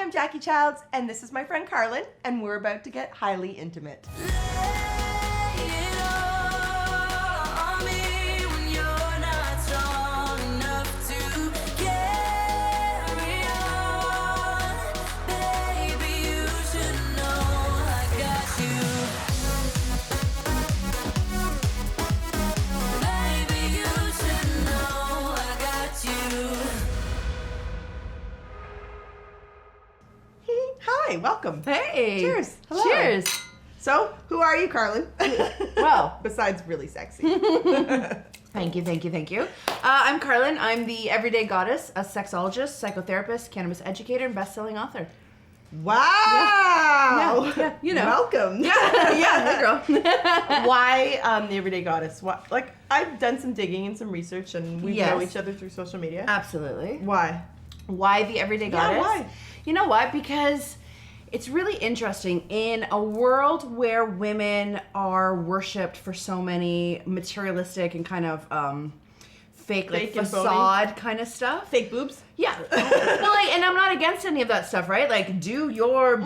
I'm Jacqui Childs, and this is my friend Carlen, and we're about to get highly intimate. Hi, welcome. Hey. Cheers. Hello. Cheers. So, who are you, Carlen? Well, Besides really sexy. thank you. I'm Carlen. I'm the everyday goddess, a sexologist, psychotherapist, cannabis educator, and best-selling author. Wow. Yeah, you know. Welcome. Hey girl. Why the everyday goddess? What? Like, I've done some digging and some research, and we know each other through social media. Absolutely. Why? Why the everyday goddess? Yeah, why? You know what? Because it's really interesting in a world where women are worshipped for so many materialistic and kind of fake like facade kind of stuff. Fake boobs? Yeah. Well, like, and I'm not against any of that stuff, right? Like, do your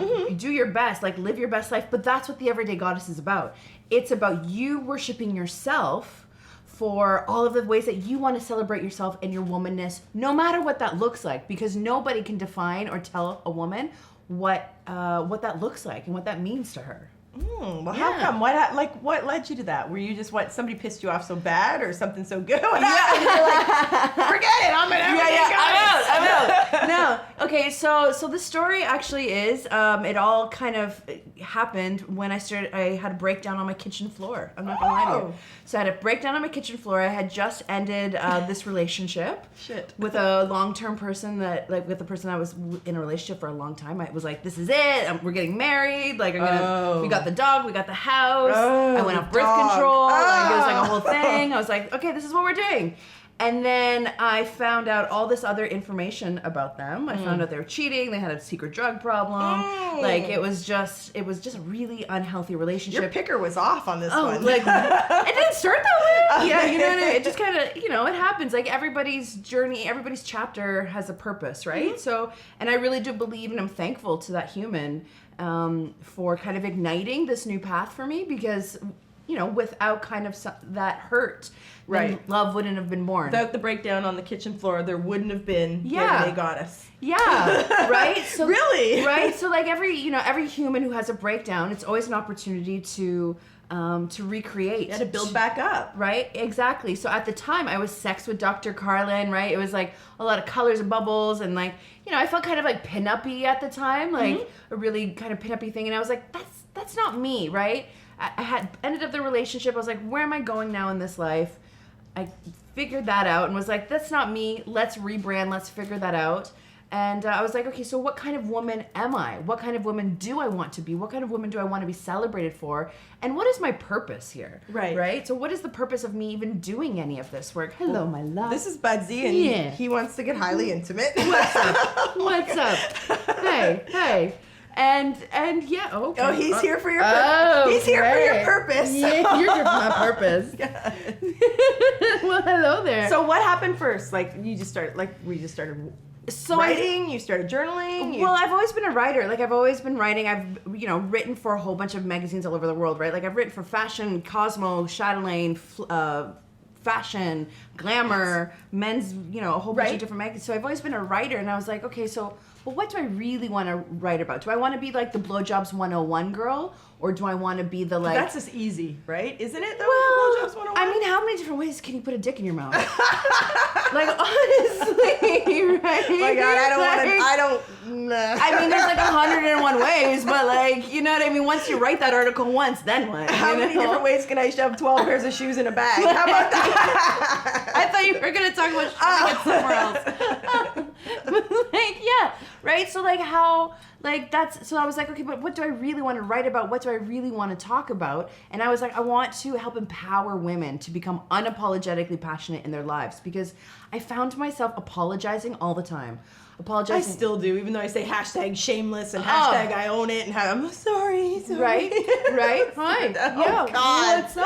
best, like, live your best life. But that's what the everyday goddess is about. It's about you worshiping yourself for all of the ways that you want to celebrate yourself and your womanness, no matter what that looks like, because nobody can define or tell a woman what that looks like and what that means to her. Well, how come? What led you to that? Were you just somebody pissed you off so bad, or something so good? You're like, forget it, I'm an everyday goddess. I'm out. No. Okay, so the story actually is, it all kind of happened when I had a breakdown on my kitchen floor. I'm not gonna lie to you. So I had a breakdown on my kitchen floor. I had just ended this relationship with a long-term person with the person I was in a relationship for a long time. I was like, this is it. We're getting married. Like, we got the dog, we got the house. I went off birth control. Like, it was like a whole thing. I was like, okay, this is what we're doing. And then I found out all this other information about them. I found out they were cheating. They had a secret drug problem. Like, it was just a really unhealthy relationship. Your picker was off on this one. Like, it didn't start that way. Yeah, you know what I mean? It just kind of, it happens. Like, everybody's journey, everybody's chapter has a purpose, right? Mm-hmm. So, and I really do believe, and I'm thankful to that human for kind of igniting this new path for me, because without kind of that hurt, then love wouldn't have been born. Without the breakdown on the kitchen floor, there wouldn't have been the everyday goddess. Yeah, right? So, really? Right? So, like, every human who has a breakdown, it's always an opportunity to recreate. Yeah, to build back up. Right? Exactly. So at the time, I was Sex with Dr. Carlen, right? It was like a lot of colors and bubbles, and like, I felt kind of like pin-uppy at the time, like a really kind of pin-uppy thing, and I was like, that's not me, right? I had ended up the relationship. I was like, where am I going now in this life? I figured that out and was like, that's not me. Let's rebrand. Let's figure that out. And I was like, okay, so what kind of woman am I? What kind of woman do I want to be? What kind of woman do I want to be celebrated for? And what is my purpose here? Right? So what is the purpose of me even doing any of this work? Hello, my love. This is Budsy, and he wants to get highly intimate. What's up? What's up? Hey. And yeah, okay. Oh, he's here for your purpose. He's here for your purpose. Yeah, you're here for my purpose. Well, hello there. So what happened first? Like, we just started writing, you started journaling? Well, I've always been a writer. Like, I've always been writing. I've, written for a whole bunch of magazines all over the world, right? Like, I've written for Fashion, Cosmo, Chatelaine, Fashion, Glamour, Men's, a whole bunch of different magazines. So I've always been a writer, and I was like, okay, so, well, what do I really want to write about? Do I want to be like the Blowjobs 101 girl, or do I want to be the like... That's just easy, right? Isn't it, though? Well, Blowjobs 101? I mean, how many different ways can you put a dick in your mouth? Like, honestly, right? My God, I mean, there's like 101 ways, but like, you know what I mean? Once you write that article once, then what? How many different ways can I shove 12 pairs of shoes in a bag? How about that? I thought you were going to talk about shoving it somewhere else. But like, yeah, right? So like how... so I was like, okay, but what do I really want to write about? What do I really want to talk about? And I was like, I want to help empower women to become unapologetically passionate in their lives, because I found myself apologizing all the time. apologizing. I still do, even though I say hashtag shameless and hashtag I own it and I'm sorry. Right? Hi. Oh, God. What's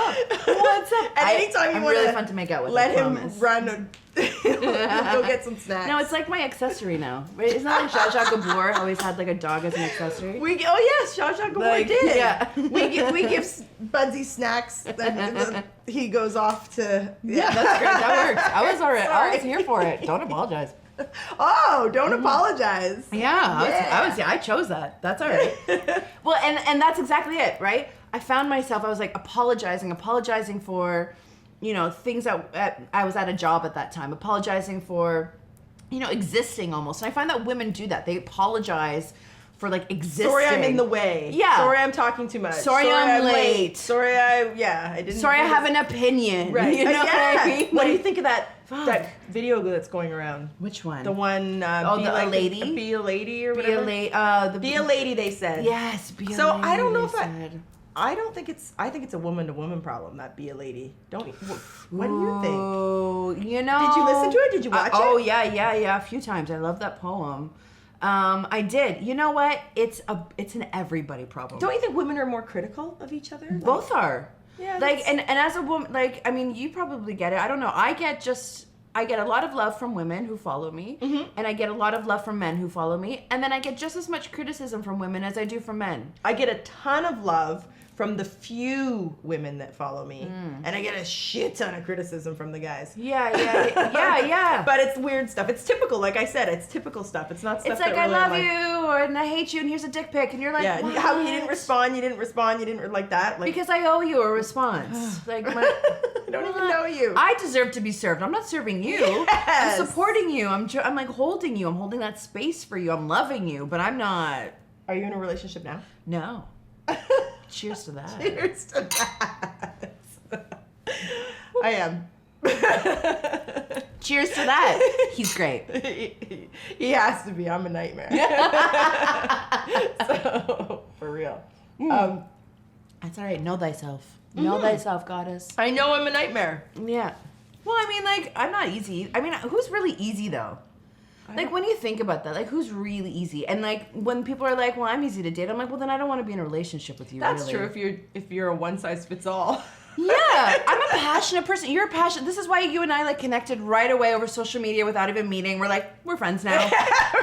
up? And anytime you want really fun to make out with. let him run, go get some snacks. No, it's like my accessory now. Right? Isn't that like Zsa Zsa Gabor always had like a dog as an accessory? Yes, Zsa Zsa Gabor did. Yeah. we give Budsy snacks, and he goes off to. Yeah, that's great. That works. I was alright. I was here for it. Don't apologize. Oh, don't apologize. Yeah, I chose that. That's all right. Well, and that's exactly it, right? I found myself, I was like apologizing for, things that I was at a job at that time, apologizing for, existing almost. And I find that women do that. They apologize for like existing. Sorry, I'm in the way. Yeah. Sorry, I'm talking too much. Sorry, I'm late. Sorry, I didn't. Sorry, I have an opinion. Right. You know what I mean? What do you think of that video that's going around? Which one? The one. A lady. Be a lady or whatever. Be a lady. Be a lady. They said. Yes. Be a lady. So I don't know if I don't think it's. I think it's a woman-to-woman problem. That be a lady. Don't. What do you think? Oh, Did you listen to it? Did you watch it? Oh yeah, a few times. I love that poem. I did. You know what? It's an everybody problem. Don't you think women are more critical of each other? Both are. Yeah. And as a woman, I mean, you probably get it. I don't know. I get a lot of love from women who follow me, and I get a lot of love from men who follow me, and then I get just as much criticism from women as I do from men. I get a ton of love from the few women that follow me, and I get a shit ton of criticism from the guys. Yeah. But it's weird stuff. It's typical, like I said, it's typical stuff. It's not stuff. It's like that I really love you, and I hate you, and here's a dick pic, and you're like, yeah, what? How you didn't respond, you didn't like that. Like, because I owe you a response. I don't even know you. I deserve to be served. I'm not serving you. Yes. I'm supporting you. I'm like holding you. I'm holding that space for you. I'm loving you, but I'm not. Are you in a relationship now? No. Cheers to that. Cheers to that. I am. Cheers to that. He's great. He has to be. I'm a nightmare. So, for real. That's all right. Know thyself. Know thyself, goddess. I know I'm a nightmare. Yeah. Well, I mean, I'm not easy. I mean, who's really easy, though? Like, when you think about that, like, who's really easy? And, like, when people are like, well, I'm easy to date, I'm like, well, then I don't want to be in a relationship with you, That's really. true if you're a one-size-fits-all. Yeah, I'm a passionate person. You're a passionate. This is why you and I, like, connected right away over social media without even meeting. We're like, we're friends now.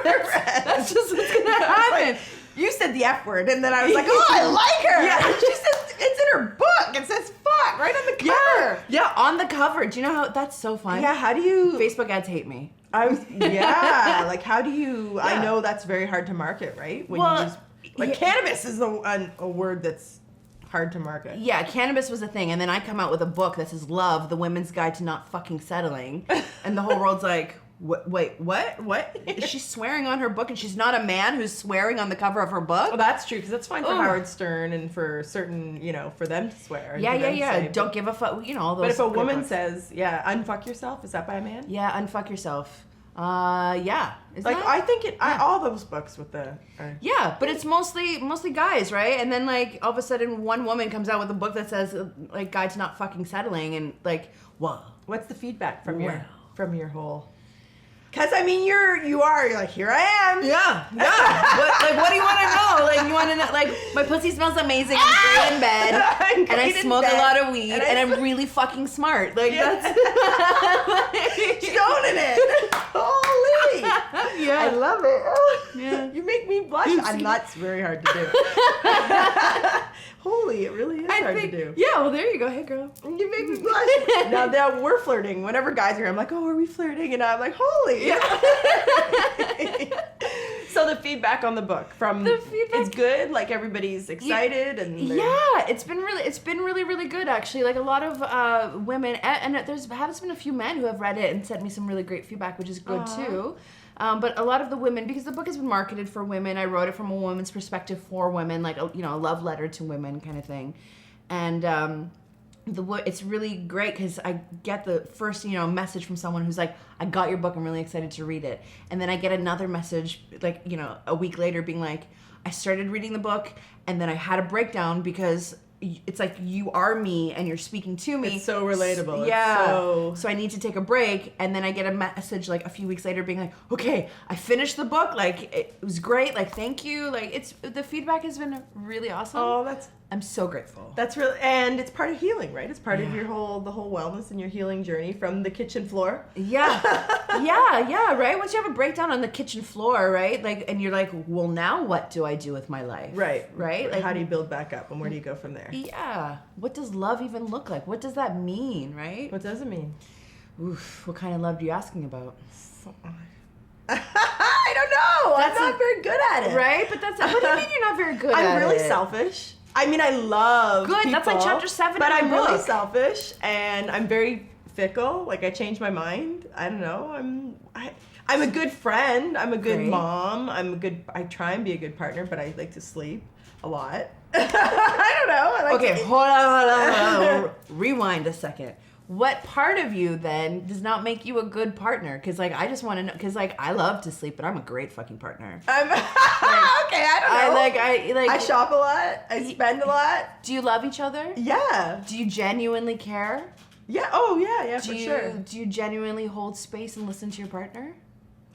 That's just what's going to happen. Like, you said the F word, and then I was like, oh, I like her. Yeah. She says, it's in her book. It says fuck right on the cover. Yeah, on the cover. Do you know how, that's so fun. Yeah, how do you... Facebook ads hate me. Like, how do you... I know that's very hard to market, right? When you use... Like, cannabis is a word that's hard to market. Yeah, cannabis was a thing, and then I come out with a book that says Love, the Women's Guide to Not Fucking Settling, and the whole world's like, wait, what? Is she swearing on her book, and she's not a man who's swearing on the cover of her book? Oh, that's true, because that's fine for Howard Stern and for certain, for them to swear. Yeah. Don't give a fuck, all those. But if a woman says, unfuck yourself, is that by a man? Yeah, unfuck yourself. Yeah. I think all those books with the... Yeah, but it's mostly guys, right? And then, like, all of a sudden one woman comes out with a book that says, like, Guide to Not Fucking Settling, and, like, whoa. What's the feedback from your whole... Because, I mean, you're like, here I am. Yeah. What do you want to know? Like, you want to know, like, my pussy smells amazing. I'm great in bed. And I smoke a lot of weed. And I'm really fucking smart. Like, that's... Stoning it. Holy. Yeah. I love it. Yeah. You make me blush. That's very hard to do. Holy, it really is hard to do. Yeah, well, there you go. Hey, girl. You make me blush. Now we're flirting. Whenever guys are here, I'm like, oh, are we flirting? And I'm like, holy. Yeah. So the feedback on the book it's good. Like, everybody's excited and it's been really good, actually. Like, a lot of women, and there's been a few men who have read it and sent me some really great feedback, which is good too. But a lot of the women, because the book has been marketed for women, I wrote it from a woman's perspective for women, like a love letter to women kind of thing, and it's really great because I get the first message from someone who's like, I got your book, I'm really excited to read it, and then I get another message like a week later being like, I started reading the book and then I had a breakdown because it's like you are me and you're speaking to me. It's so relatable. Yeah. It's so I need to take a break, and then I get a message like a few weeks later being like, okay, I finished the book. Like it was great. Like thank you. Like the feedback has been really awesome. Oh, I'm so grateful. That's really, and it's part of healing, right? It's part of the whole wellness and your healing journey from the kitchen floor. Yeah. yeah, right? Once you have a breakdown on the kitchen floor, right? Like, and you're like, well, now what do I do with my life? Right. Like, how do you build back up and where do you go from there? Yeah. What does love even look like? What does that mean, right? What does it mean? Oof, what kind of love are you asking about? I don't know. I'm not very good at it. Right? But what do you mean you're not very good at it? I'm really selfish. I mean, I love Good. people, That's like chapter 7 but in I'm the book. really selfish and I'm very fickle. Like I change my mind. I don't know. I'm a good friend. I'm a good mom. I try and be a good partner, but I like to sleep a lot. I don't know. Okay, hold on. Rewind a second. What part of you then does not make you a good partner? Because like I just want to know. Because like I love to sleep, but I'm a great fucking partner. Okay, I don't know. I shop a lot. I spend a lot. Do you love each other? Yeah. Do you genuinely care? Yeah. Oh yeah. For sure. Do you genuinely hold space and listen to your partner?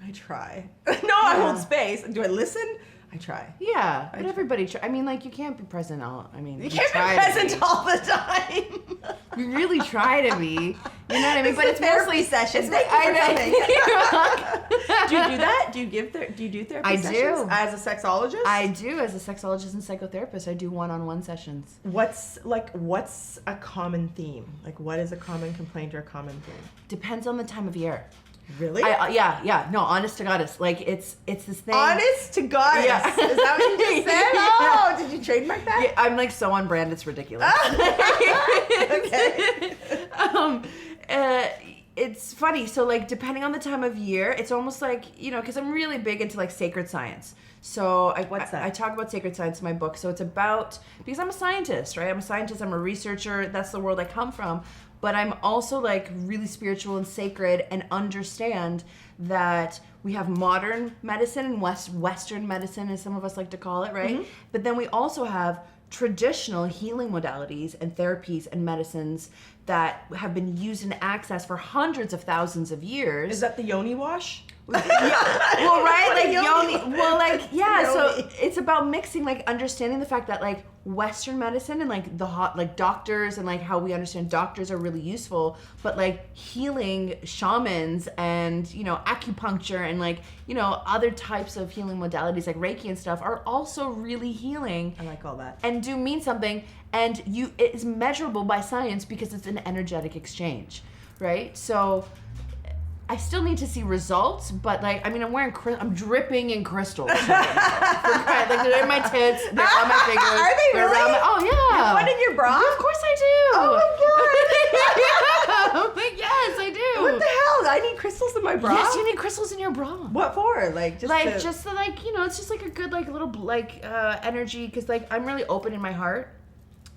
I try. I hold space. Do I listen? I try. Yeah, but everybody try. I mean, like, you can't be present all. I mean, you can't be present all the time. We really try to be. You know what I mean? But it's mostly sessions. Thank you for coming. Do you do that? Do you do therapy sessions? I do. As a sexologist? I do. As a sexologist and psychotherapist, I do one-on-one sessions. What's a common theme? Like, what is a common complaint or a common theme? Depends on the time of year. Really? Yeah. No, honest to goddess. Like, it's this thing. Honest to goddess? Yeah. Is that what you just said? Oh, did you trademark that? Yeah, I'm like so on brand, it's ridiculous. Okay. It's funny. So, like, depending on the time of year, it's almost like, because I'm really big into, like, sacred science. So what's that? I talk about sacred science in my book. So it's about, because I'm a scientist, right? I'm a scientist, I'm a researcher. That's the world I come from. But I'm also like really spiritual and sacred and understand that we have modern medicine and Western medicine, as some of us like to call it, right? Mm-hmm. But then we also have traditional healing modalities and therapies and medicines that have been used and accessed for hundreds of thousands of years. Is that the yoni wash? Yeah. Well, right? Like yoni. Well, like, yeah. Yoni. So it's about mixing, like, understanding the fact that, like, Western medicine and, like, like, doctors and, like, how we understand doctors are really useful, but, like, healing shamans and, acupuncture and, like, other types of healing modalities like Reiki and stuff are also really healing. I like all that. And do mean something. And it is measurable by science because it's an energetic exchange, right? So I still need to see results, but like, I mean, I'm dripping in crystals. Like they're in my tits, they're on my fingers. Are they really? Oh yeah. You have one in your bra? Yeah, of course I do. Oh my god. Like, yes, I do. What the hell? I need crystals in my bra? Yes, you need crystals in your bra. What for? Like just to like, it's just like a good like little like energy, because like I'm really open in my heart.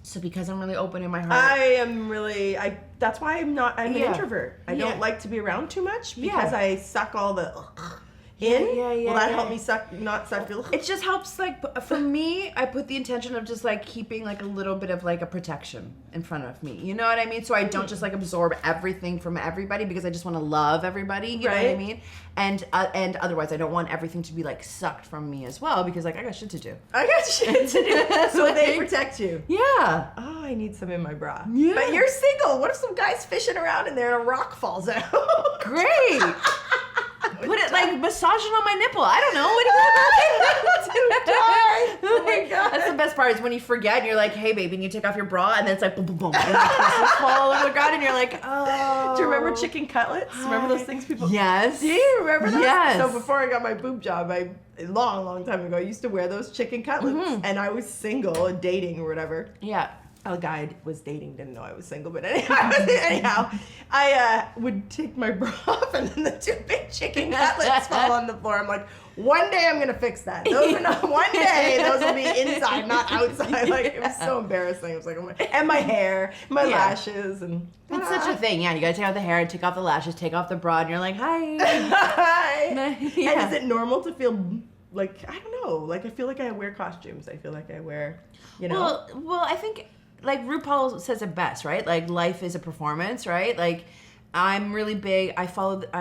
So because I'm really open in my heart, that's why I'm an introvert. I don't like to be around too much because I suck all the in. Will that help me not suck? It just helps, like, for me, I put the intention of just like keeping like a little bit of like a protection in front of me. You know what I mean? So I don't just like absorb everything from everybody because I just want to love everybody. You know what I mean? And otherwise, I don't want everything to be like sucked from me as well because like I got shit to do. So they protect you. Yeah. Oh, I need some in my bra. Yeah. But you're single. What if some guy's fishing around in there and a rock falls out? Great. Put it like massaging on my nipple. I don't know. Oh my god. That's the best part is when you forget and you're like, hey baby, and you take off your bra and then it's like boom boom boom and like crystals fall all over the ground and you're like, oh. Do you remember chicken cutlets? Remember those things people? Yes. Do you remember those? Yes. So before I got my boob job, a long time ago, I used to wear those chicken cutlets, and I was single and dating or whatever. Yeah. A guy I was dating didn't know I was single, but anyhow, I would take my bra off and then the two big chicken cutlets fall on the floor. I'm like, one day I'm gonna fix that. One day those will be inside, not outside. Like, it was so embarrassing. It was like, oh my, and my hair, my lashes, and it's such a thing. Yeah, you gotta take off the hair, take off the lashes, take off the bra, and you're like, hi. Hi. Yeah. And is it normal to feel like, I don't know, like I feel like I wear costumes. I feel like I wear, Well, I think like RuPaul says it best, right? Like life is a performance, right? Like I'm really big. I followed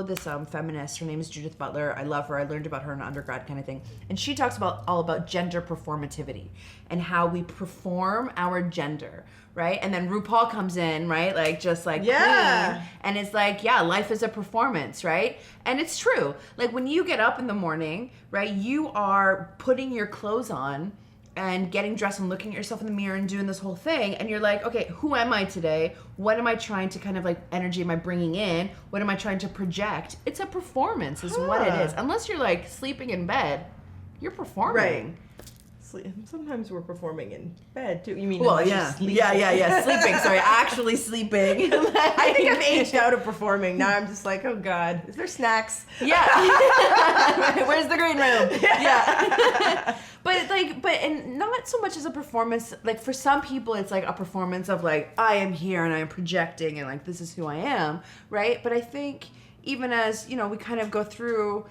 this feminist. Her name is Judith Butler. I love her. I learned about her in undergrad kind of thing. And she talks all about gender performativity and how we perform our gender, right? And then RuPaul comes in, right? Like just like queen, and it's like, yeah, life is a performance, right? And it's true. Like when you get up in the morning, right, you are putting your clothes on and getting dressed and looking at yourself in the mirror and doing this whole thing, and you're like, okay, who am I today? What am I trying to kind of like energy am I bringing in? What am I trying to project? It's a performance is what it is. Unless you're like sleeping in bed, you're performing. Right. Sometimes we're performing in bed too. You mean? Well, yeah, sleeping. Sorry, actually sleeping. I think I've aged out of performing. Now I'm just like, oh God, is there snacks? Yeah. Where's the green room? Yeah. And not so much as a performance. Like for some people, it's like a performance of like I am here and I am projecting and like this is who I am, right? But I think even as we kind of go through.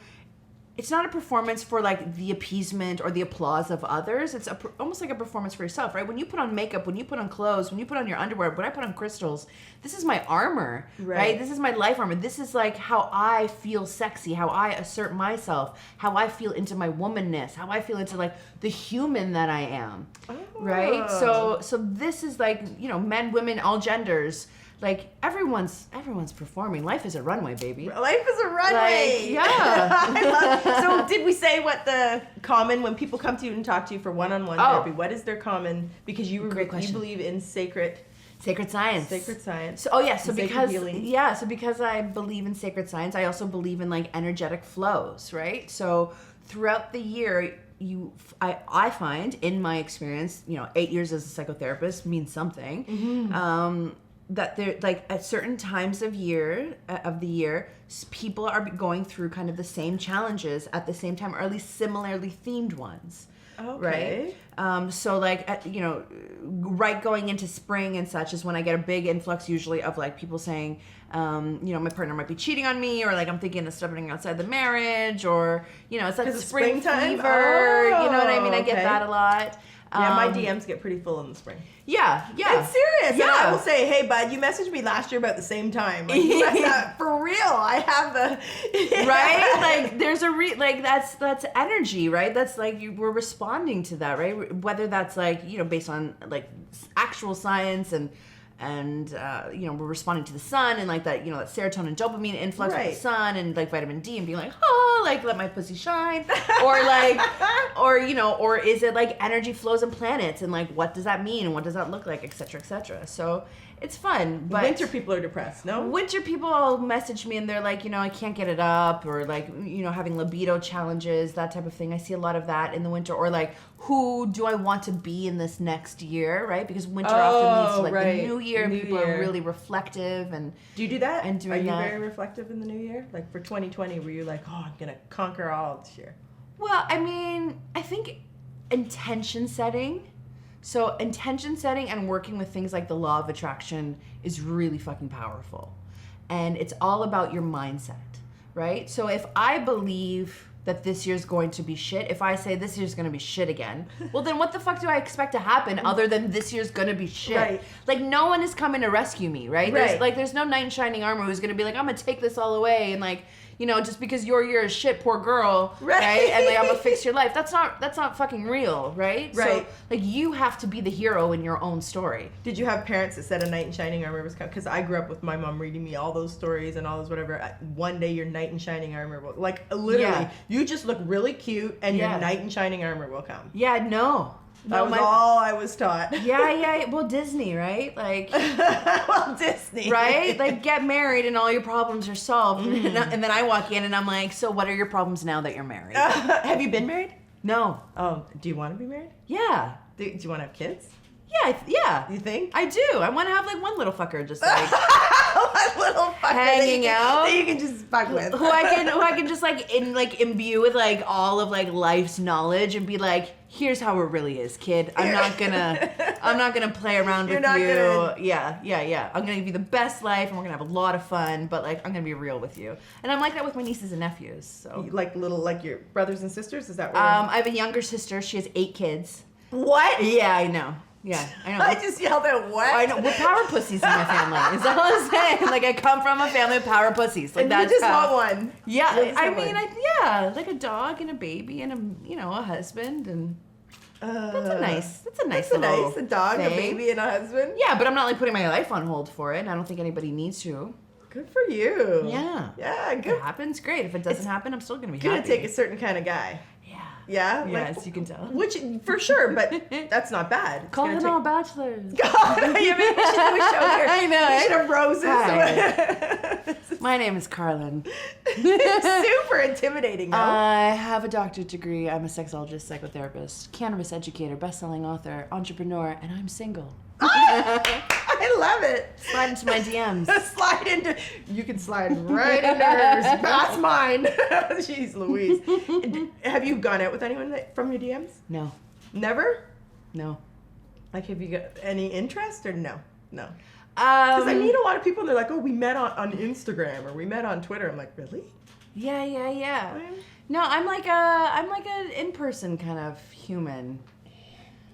It's not a performance for like the appeasement or the applause of others. It's almost like a performance for yourself, right? When you put on makeup, when you put on clothes, when you put on your underwear, when I put on crystals, this is my armor, right? This is my life armor. This is like how I feel sexy, how I assert myself, how I feel into my womanness, how I feel into like the human that I am, right? So this is like, men, women, all genders. Like everyone's performing. Life is a runway, baby. Life is a runway. Like, yeah. So did we say what the common when people come to you and talk to you for one-on-one therapy? What is their common? Because you believe in sacred science. Sacred science. So because I believe in sacred science, I also believe in like energetic flows, right? So throughout the year. I find in my experience, 8 years as a psychotherapist means something. Mm-hmm. That there, like at certain times of the year, people are going through kind of the same challenges at the same time, or at least similarly themed ones. Okay. Right. So like right going into spring and such is when I get a big influx usually of like people saying, my partner might be cheating on me, or like I'm thinking of stepping outside the marriage, or it's like springtime fever. You know what I mean? I get that a lot. Yeah, my DMs get pretty full in the spring. Yeah. It's serious. Yeah. And I will say, hey, bud, you messaged me last year about the same time. Like, for real. I have the... Right? Like, there's that's energy, right? That's like, we're responding to that, right? Whether that's like, based on like actual science and we're responding to the sun and like that, that serotonin dopamine influx with the sun and like vitamin D and being like, like let my pussy shine, or like, or is it like energy flows and planets and like what does that mean and what does that look like, etc., etc. So it's fun. But winter people are depressed. No, winter people all message me and they're like, I can't get it up, or like, having libido challenges, that type of thing. I see a lot of that in the winter, or like, who do I want to be in this next year, right? Because winter often leads to like the new year. People are really reflective and do you do that? And doing are you very reflective in the new year? Like for 2020, were you like, I'm gonna conquer all this year? Well, I mean, I think intention setting. So intention setting and working with things like the law of attraction is really fucking powerful. And it's all about your mindset, right? So if I believe that this year's going to be shit, if I say this year's going to be shit again, well then what the fuck do I expect to happen other than this year's going to be shit? Right. Like no one is coming to rescue me, right? There's no knight in shining armor who's going to be like, I'm going to take this all away and like, just because your year is shit, poor girl, right? And like I'm gonna fix your life. That's not fucking real, right? Right. So like you have to be the hero in your own story. Did you have parents that said a knight in shining armor was coming? Because I grew up with my mom reading me all those stories and all those whatever. One day your knight in shining armor will, like literally, you just look really cute and your knight in shining armor will come. Yeah, no. That was all I was taught. Yeah. Well, Disney, right? Like, well, Disney, right? Like, get married and all your problems are solved. Mm. And then I walk in and I'm like, so what are your problems now that you're married? Have you been married? No. Oh, do you want to be married? Yeah. Do you want to have kids? Yeah. You think? I do. I want to have like one little fucker just like one little fucker hanging out that you can just fuck with. Who I can just like imbue with like all of like life's knowledge and be like, here's how it really is, kid. I'm not gonna play around with you. Yeah. I'm gonna give you the best life and we're gonna have a lot of fun, but like I'm gonna be real with you. And I'm like that with my nieces and nephews. So like your brothers and sisters? Is that what I have a younger sister. She has 8 kids. What? Yeah, I know. Yeah, I know. I just yelled at what? I know. We're power pussies in my family. Is that all I'm saying? Like, I come from a family of power pussies. Like, and that's you just how, want one. Yeah, You just I want mean, one. yeah, like a dog and a baby and a husband and that's a nice little a dog, a thing. baby, and a husband. Yeah, but I'm not like putting my life on hold for it. I don't think anybody needs to. Good for you. Yeah. Yeah, If good. it happens, great. If it doesn't happen, I'm still gonna be It's gonna happy. take a certain kind of guy. Yeah. Yeah. Yes, you can tell. Which for sure, but that's not bad. It's Call gonna them all bachelors. God, yeah, maybe we should do a show here. I know. We should have roses. Hi. My name is Carlen. Super intimidating, though. I have a doctorate degree. I'm a sexologist, psychotherapist, cannabis educator, best-selling author, entrepreneur, and I'm single. I love it. Slide into my DMs. Slide into. You can slide right into hers. That's mine. Jeez Louise. Have you gone out with anyone from your DMs? No. Never? No. Like, have you got any interest or no? No. Because I meet a lot of people and they're like, oh, we met on Instagram or we met on Twitter. I'm like, really? Yeah. No, I'm like a in-person kind of human,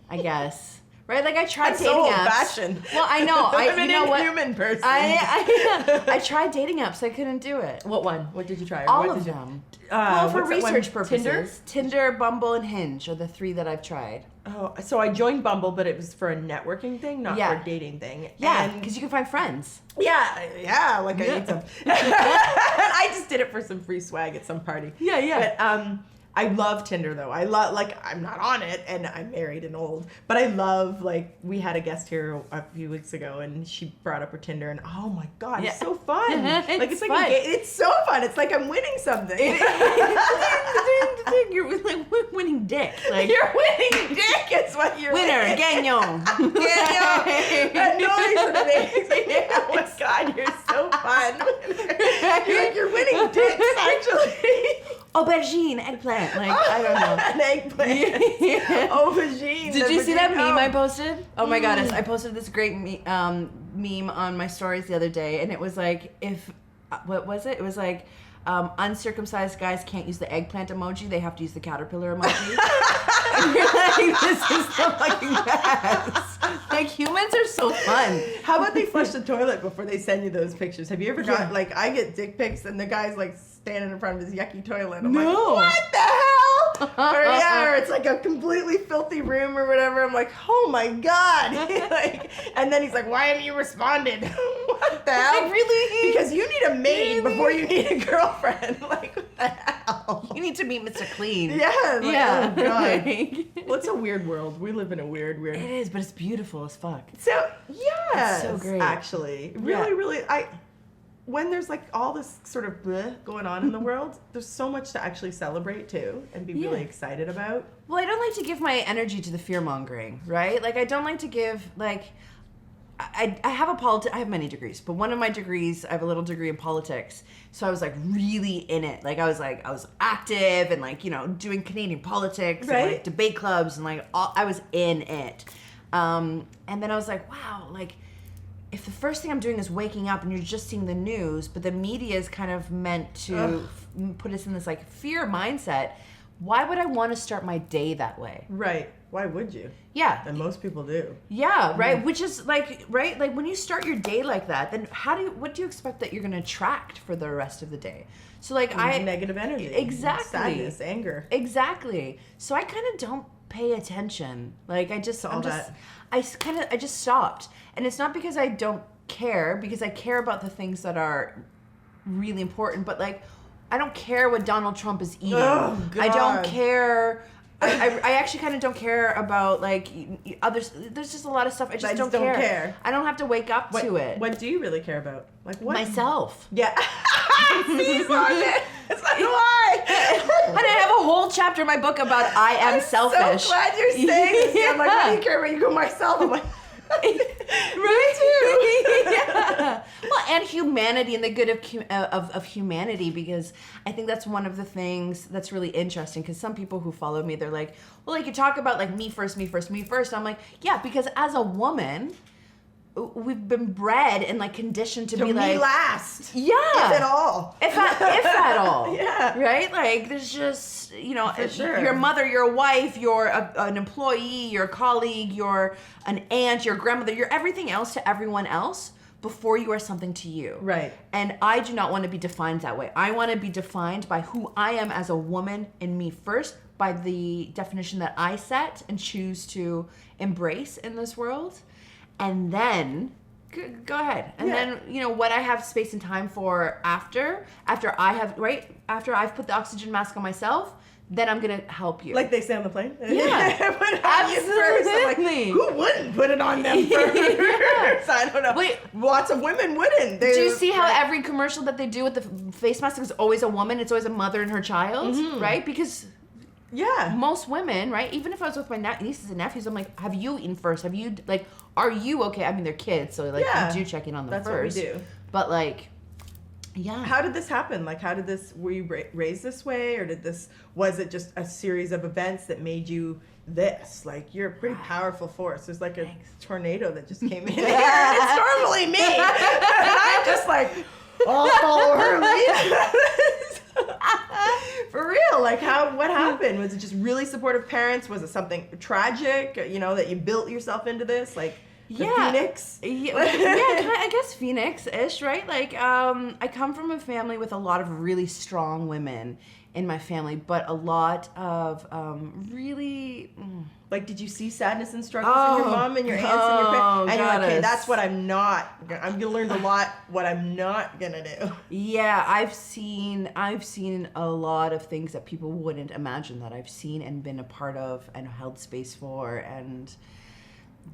I guess. Right? Like I tried That's dating so apps. old-fashioned. Well, I know. I'm an you know what? inhuman person. I tried dating apps. I couldn't do it. What one? What did you try? All what of did them. You, Well, for what's that one? research purposes. Tinder? Tinder, Bumble, and Hinge are the 3 that I've tried. Oh, so I joined Bumble, but it was for a networking thing, not for a dating thing. Yeah, And because you can find friends. yeah, like I need some. I just did it for some free swag at some party. Yeah. But I love Tinder though. I love, like, I'm not on it and I'm married and old, but I love, like, we had a guest here a few weeks ago and she brought up her Tinder and oh my God, it's so fun. It's like fun. It's so fun. It's like I'm winning something. You're like winning dick. Like You're winning dick. It's what you're winner, winning. gagnon. That noise that makes me. Oh my God, you're so fun. You're winning dicks, actually. Aubergine, eggplant. Like I don't know. An eggplant. Aubergine. Did you see that meme I Oh. posted? Oh my goodness, I posted this great meme on my stories the other day, and it was like, if what was it? It was like, uncircumcised guys can't use the eggplant emoji; they have to use the caterpillar emoji. And you're like, this is the fucking best. Like humans are so fun. How about they flush the toilet before they send you those pictures? Have you ever got, like, I get dick pics and the guy's like standing in front of his yucky toilet. I'm like, No. what the hell? or it's like a completely filthy room or whatever. I'm like, oh my God. Like, and then he's like, why haven't you responded? What the hell? Like, really? Because you need a maid before you need a girlfriend. Like, what the hell? You need to meet Mr. Clean. Yeah. Like, Yeah. Oh God. Well, it's a weird world. We live in a weird. It is, but it's beautiful as fuck. So, yes. It's so great. Actually. Really, when there's like all this sort of bleh going on in the world, there's so much to actually celebrate too and be really excited about. Well, I don't like to give my energy to the fear mongering, right? Like, I don't like to give, like, I have I have many degrees, but one of my degrees, I have a little degree in politics. So I was like really in it. Like I was active and like, doing Canadian politics and like debate clubs and like I was in it. And then I was like, wow, like if the first thing I'm doing is waking up and you're just seeing the news, but the media is kind of meant to put us in this like fear mindset, why would I want to start my day that way? Right. Why would you? Yeah. And most people do. Yeah, right? Which is like, right? Like when you start your day like that, then what do you expect that you're going to attract for the rest of the day? So like negative energy. Exactly. Sadness, anger. Exactly. So I kind of don't pay attention. Like I just stopped. And it's not because I don't care, because I care about the things that are really important, but like I don't care what Donald Trump is eating. Oh, God. I don't care. I actually kind of don't care about like others. There's just a lot of stuff I just don't care. I don't have to wake up to it. What do you really care about? Like what? Myself. Yeah. Seize on it. It's like why? And I have a whole chapter in my book about I am selfish. I'm so glad you're saying this. I'm like, what do you care about? You go myself. I'm like, right too. Yeah. Well, and humanity and the good of humanity, because I think that's one of the things that's really interesting. Because some people who follow me, they're like, well, like you talk about like me first. I'm like, yeah, because as a woman, we've been bred and like conditioned to be me like last. Yeah. If at all. If at all. Yeah. Right? Like there's just, For sure. your mother, your wife, you're an employee, your colleague, you're an aunt, your grandmother, you're everything else to everyone else before you are something to you. Right. And I do not want to be defined that way. I want to be defined by who I am as a woman and me first, by the definition that I set and choose to embrace in this world. And then go ahead. And then, what I have space and time for after I've put the oxygen mask on myself, then I'm going to help you. Like they say on the plane? Yeah. Put it on you first. I'm like, who wouldn't put it on them first? I don't know. Wait. Lots of women wouldn't. Do you see how every commercial that they do with the face mask is always a woman? It's always a mother and her child, right? Because most women, right? Even if I was with my nieces and nephews, I'm like, have you eaten first? Have you, like, are you okay? I mean, they're kids, so like, you do check in on them first. That's what we do. But like, how did this happen? Like, were you raised this way, or was it just a series of events that made you this? Like, you're a pretty powerful force. There's like a tornado that just came in here. It's normally me. And I'm just like, I'll follow her lead. For real, like what happened? Was it just really supportive parents? Was it something tragic, that you built yourself into this? Like, the Phoenix? I guess Phoenix-ish, right? Like, I come from a family with a lot of really strong women in my family, but a lot of really... Like, did you see sadness and struggles in your mom and your aunts and your parents? And you're like, okay, that's what I'm going to learn a lot what I'm not going to do. Yeah, I've seen a lot of things that people wouldn't imagine that I've seen and been a part of and held space for, and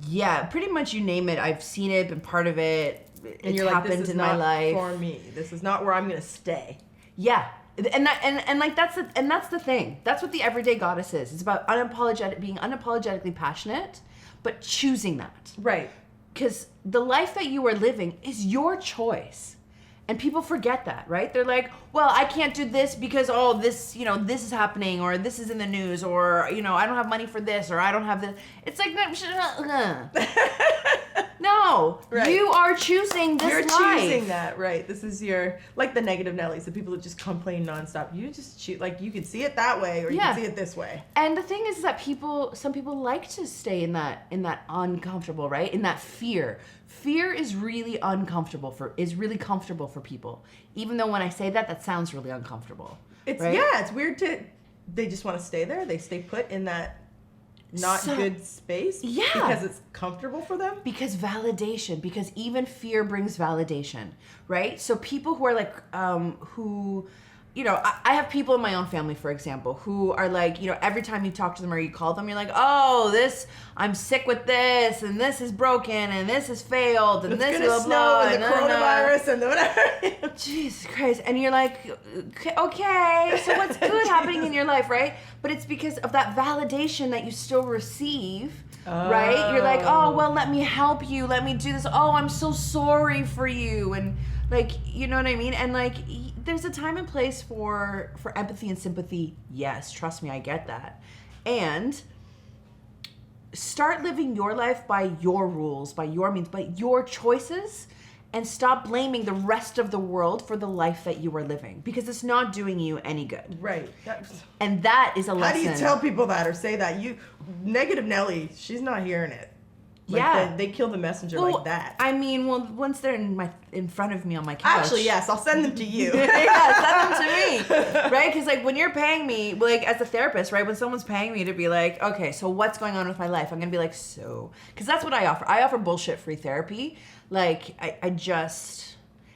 yeah, pretty much you name it, I've seen it, been part of it. And it's happened in my life. For me, this is not where I'm going to stay. Yeah. And that's the thing. That's what the everyday goddess is. It's about being unapologetically passionate, but choosing that. Right. Because the life that you are living is your choice. And people forget that, right? They're like, well, I can't do this because, this is happening, or this is in the news, or, I don't have money for this, or I don't have this. It's like, no, right. You are choosing this life. You're choosing that, right? This is like the negative Nellies, the people that just complain nonstop. You just choose, like, you can see it that way, or you can see it this way. And the thing is that some people like to stay in that uncomfortable, right? In that fear. Fear is really comfortable for people. Even though when I say that sounds really uncomfortable. Right? It's weird they just want to stay there. They stay put in that good space. Yeah. Because it's comfortable for them. Because even fear brings validation, right? So people who are like, I have people in my own family, for example, who are like, every time you talk to them or you call them, you're like, I'm sick with this, and this is broken, and this has failed, and this blah, blah, and the coronavirus, and the whatever. Jesus Christ. And you're like, okay, so what's good happening in your life, right? But it's because of that validation that you still receive, right? You're like, well, let me help you. Let me do this. I'm so sorry for you. And like, you know what I mean? And like, there's a time and place for empathy and sympathy. Yes, trust me, I get that. And start living your life by your rules, by your means, by your choices, and stop blaming the rest of the world for the life that you are living, because it's not doing you any good. Right. And that is a lesson. How do you tell people that or say that? Negative Nelly, she's not hearing it. Like they kill the messenger like that. I mean, once they're in front of me on my couch. Actually, yes, I'll send them to you. Send them to me, right? Because like when you're paying me, like as a therapist, right? When someone's paying me to be like, okay, so what's going on with my life? I'm gonna be like, because that's what I offer. I offer bullshit-free therapy. Like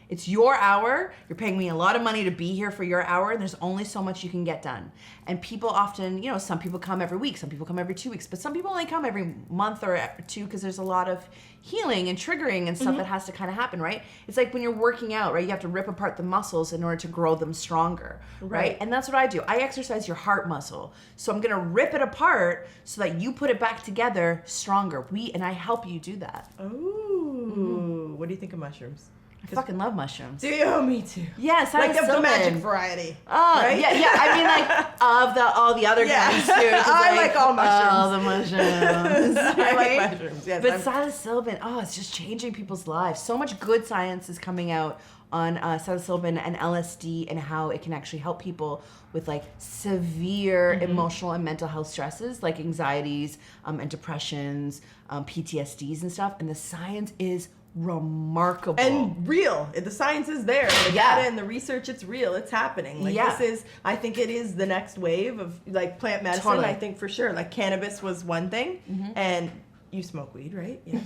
it's your hour. You're paying me a lot of money to be here for your hour, and there's only so much you can get done. And people often, some people come every week, some people come every 2 weeks, but some people only come every month or 2 because there's a lot of healing and triggering and stuff that has to kind of happen, right? It's like when you're working out, right? You have to rip apart the muscles in order to grow them stronger, right? And that's what I do. I exercise your heart muscle. So I'm going to rip it apart so that you put it back together stronger. And I help you do that. Ooh. What do you think of mushrooms? I fucking love mushrooms. Do you? Oh, me too. Yes, like the magic variety. Oh, right? yeah. I mean, like all the other kinds too. I like all mushrooms. All the mushrooms. I like mushrooms. Yes. But psilocybin, it's just changing people's lives. So much good science is coming out on psilocybin and LSD and how it can actually help people with like severe emotional and mental health stresses like anxieties and depressions, PTSDs and stuff. And the science is remarkable and real. The science is there. The data and the research, it's real. It's happening. Like this is, I think it is the next wave of like plant medicine. Totally. I think for sure. Like cannabis was one thing, and you smoke weed, right? Yes.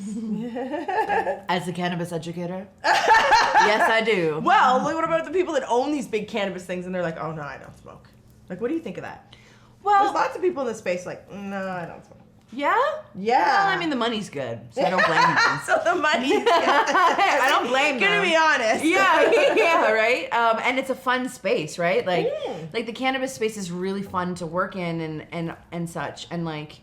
As a cannabis educator, yes, I do. Well, what about the people that own these big cannabis things and they're like, oh no, I don't smoke. Like, what do you think of that? Well, there's lots of people in this space like, no, I don't smoke. Yeah? Yeah. Well, I mean, the money's good, so I don't blame them. So the money's good. I don't blame them. Gonna be honest. Yeah, right? And it's a fun space, right? Like, like the cannabis space is really fun to work in and such. And like,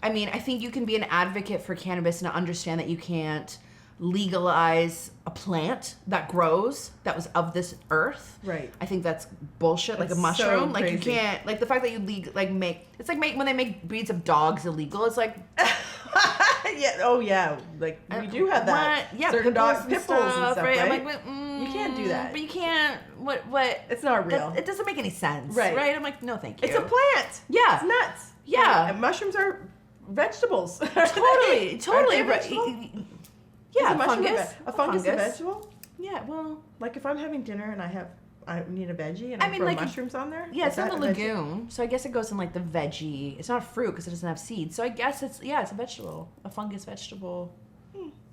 I mean, I think you can be an advocate for cannabis and understand that you can't legalize a plant that grows that was of this earth. Right. I think that's bullshit. That's like a mushroom. So like crazy. You can't, like the fact that you make it's like when they make breeds of dogs illegal. It's like yeah. Oh yeah. Like we do have that. Yeah. Certain dogs, pit bulls and stuff, right? right? I'm like, you can't do that. But you can't. What? It's not real. It doesn't make any sense. Right. Right. I'm like, no, thank you. It's a plant. Yeah. It's nuts. Yeah. And mushrooms are vegetables. Totally. Totally. Yeah, a fungus. A fungus a vegetable? Yeah, well, like if I'm having dinner and I need a veggie and I throw like mushrooms on there. Yeah, it's in the legume, so I guess it goes in like the veggie. It's not a fruit because it doesn't have seeds, so I guess it's a vegetable, a fungus vegetable.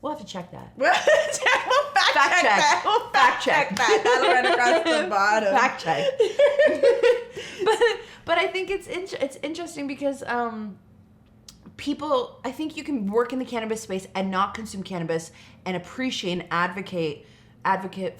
We'll have to check that. We'll fact check that. We'll fact check that. That'll run across the bottom. Fact check. but I think it's interesting because people, I think you can work in the cannabis space and not consume cannabis and appreciate and be an advocate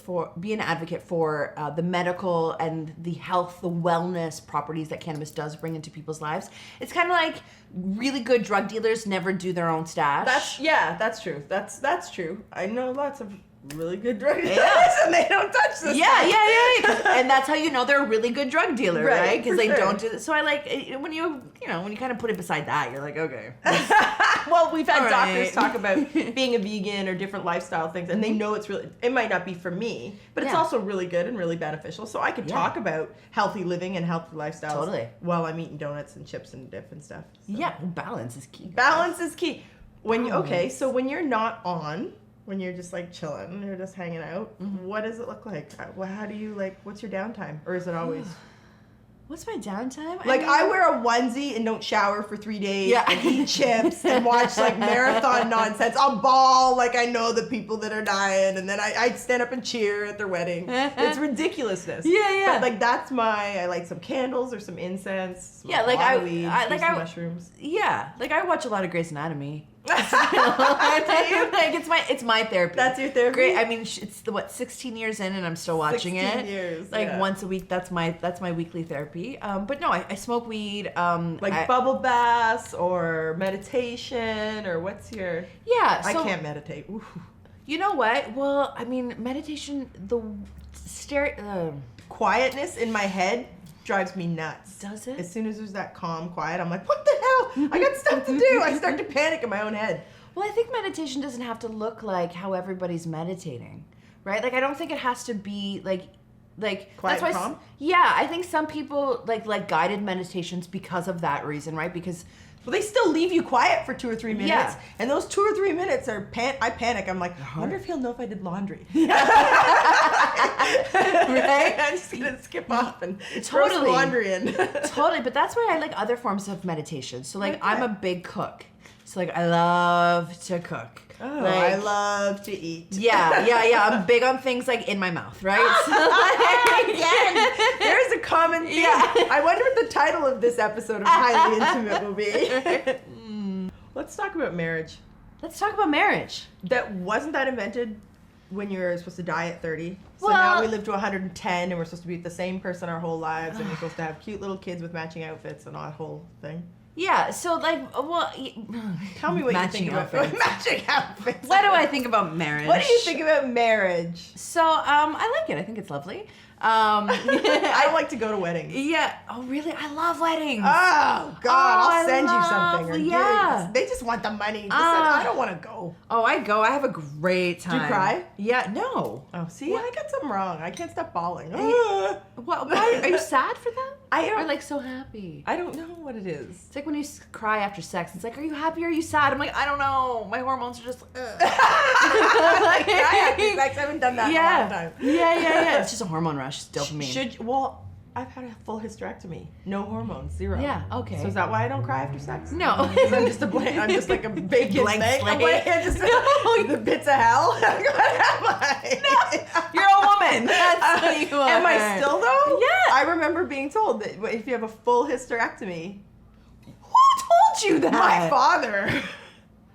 for the medical and the health, the wellness properties that cannabis does bring into people's lives. It's kind of like really good drug dealers never do their own stash. That's true. That's true. I know lots of really good drug dealers and they don't touch this. Yeah. And that's how you know they're a really good drug dealer, right? Because they don't do this. So I like when you kind of put it beside that, you're like, okay. Well, we've had doctors talk about being a vegan or different lifestyle things, and they know it might not be for me, but it's also really good and really beneficial. So I could talk about healthy living and healthy lifestyles while I'm eating donuts and chips and dip and stuff. So. Yeah, balance is key. Balance is key. So when you're not on, when you're just like chilling, you're just hanging out, what does it look like? How do you what's your downtime? Or is it always... What's my downtime? I wear a onesie and don't shower for 3 days and eat chips and watch marathon nonsense. I'll bawl I know the people that are dying, and then I stand up and cheer at their wedding. It's ridiculousness. Yeah. But that's I light some candles or some incense. Yeah, weed, some mushrooms. Yeah, I watch a lot of Grey's Anatomy. It's my therapy. That's your therapy. Great. I mean, it's 16 years in, and I'm still watching 16 years. Once a week. That's my weekly therapy. But no, I smoke weed. Bubble baths or meditation or what's your? Yeah, I can't meditate. Ooh. You know what? Well, I mean, meditation. Quietness in my head drives me nuts. Does it? As soon as there's that calm quiet, I'm like, what the hell? I got stuff to do. I start to panic in my own head. Well, I think meditation doesn't have to look like how everybody's meditating, right? I don't think it has to be quiet, that's why, calm? Yeah, I think some people like guided meditations because of that reason, right? Because well, they still leave you quiet for 2 or 3 minutes. Yeah. And those 2 or 3 minutes are I panic. I'm like, I wonder if he'll know if I did laundry. Right? I'm just going to skip off and throw some laundry in. Totally. But that's why I like other forms of meditation. So I'm a big cook. So I love to cook. Oh, I love to eat. Yeah. I'm big on things in my mouth, right? Again, there's a common theme. Yeah. I wonder what the title of this episode of Highly Intimate will be. Let's talk about marriage. Let's talk about marriage. Wasn't that invented when you're supposed to die at 30? So well, now we live to 110 and we're supposed to be with the same person our whole lives and we're supposed to have cute little kids with matching outfits and all that whole thing. Yeah, so like, well, Tell me what you think about matching outfits. What do I think about marriage? What do you think about marriage? So, I like it. I think it's lovely. I like to go to weddings. Yeah. Oh, really? I love weddings. Oh God, I'll send you something. Or yeah. They just want the money. I don't want to go. Oh, I go. I have a great time. Do you cry? Yeah. No. Oh, see, I got something wrong. I can't stop bawling. What? Why are you sad for them? I am. Or like so happy. I don't know what it is. It's like when you cry after sex. It's like, are you happy or are you sad? I'm like, I don't know. My hormones are just. I cry after sex. I haven't done that in a long time. Yeah. It's just a hormone rush. It's dopamine. Well, I've had a full hysterectomy. No hormones. 0. Yeah. Okay. So is that why I don't cry after sex? No. Because I'm just I'm just like a vacant Blank thing. slate. I'm like, the bits of hell. What am I? No. You're a woman. That's what you are. Am I still though? Yeah. I remember being told that if you have a full hysterectomy. Who told you that? My father.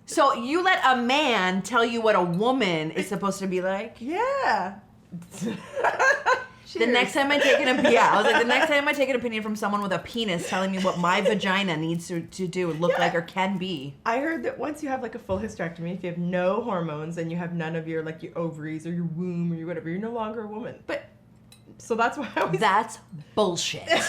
So you let a man tell you what a woman is supposed to be like? Yeah. The next time I take an opinion, I was like, the next time I take an opinion from someone with a penis telling me what my vagina needs to do, look like, or can be. I heard that once you have like a full hysterectomy, if you have no hormones and you have none of your like your ovaries or your womb or your whatever, you're no longer a woman. But so that's why I was. That's bullshit. Is it?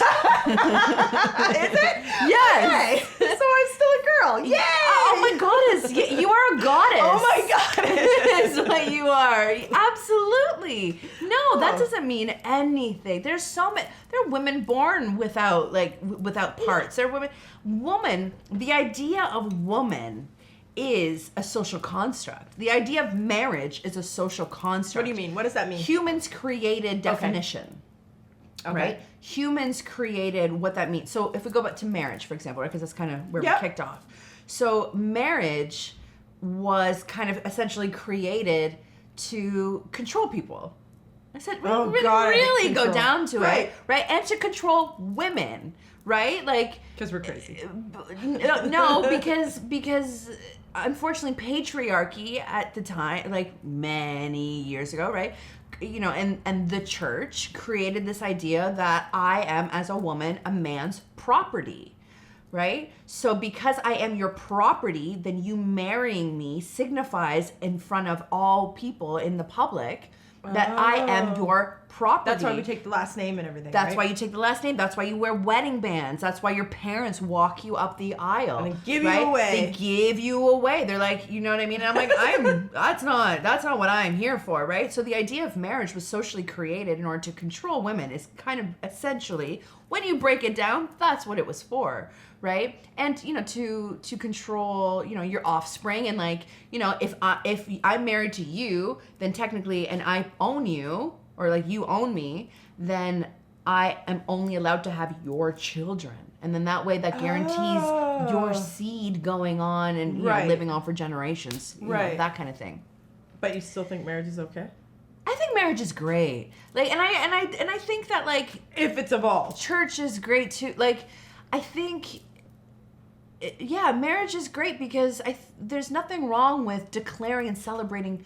Yes. Okay. So I'm still a girl. Yay! Oh my goddess. You are a goddess. Oh my goddess. Is what you are. Absolutely. No, that doesn't mean anything. There's so many. There are women born without parts. There are woman. The idea of woman is a social construct. The idea of marriage is a social construct. What do you mean? What does that mean? Humans created definition. Okay. Right? Humans created what that means. So if we go back to marriage, for example, right? Because that's kind of where we kicked off. So marriage was kind of essentially created to control people. I said, really go down to it, right? And to control women, right? Like, because we're crazy. No, because unfortunately patriarchy at the time, like many years ago, right? You know, and the church created this idea that I am, as a woman, a man's property, right? So because I am your property, then you marrying me signifies in front of all people in the public that I am your property. That's why we take the last name and everything. That's why you take the last name. That's why you wear wedding bands. That's why your parents walk you up the aisle. And they give you away. They give you away. They're like, you know what I mean? And I'm like, that's not what I'm here for, right? So the idea of marriage was socially created in order to control women. Is kind of essentially, when you break it down, that's what it was for, right? And you know, to control, you know, your offspring, and like, you know, if I'm married to you, then technically, and I own you, or like you own me, then I am only allowed to have your children. And then that way that guarantees your seed going on and you know, living on for generations. You know, that kind of thing. But you still think marriage is okay? I think marriage is great. Like, and I think that like, if it's evolved, church is great too. Like, I think, yeah, marriage is great because there's nothing wrong with declaring and celebrating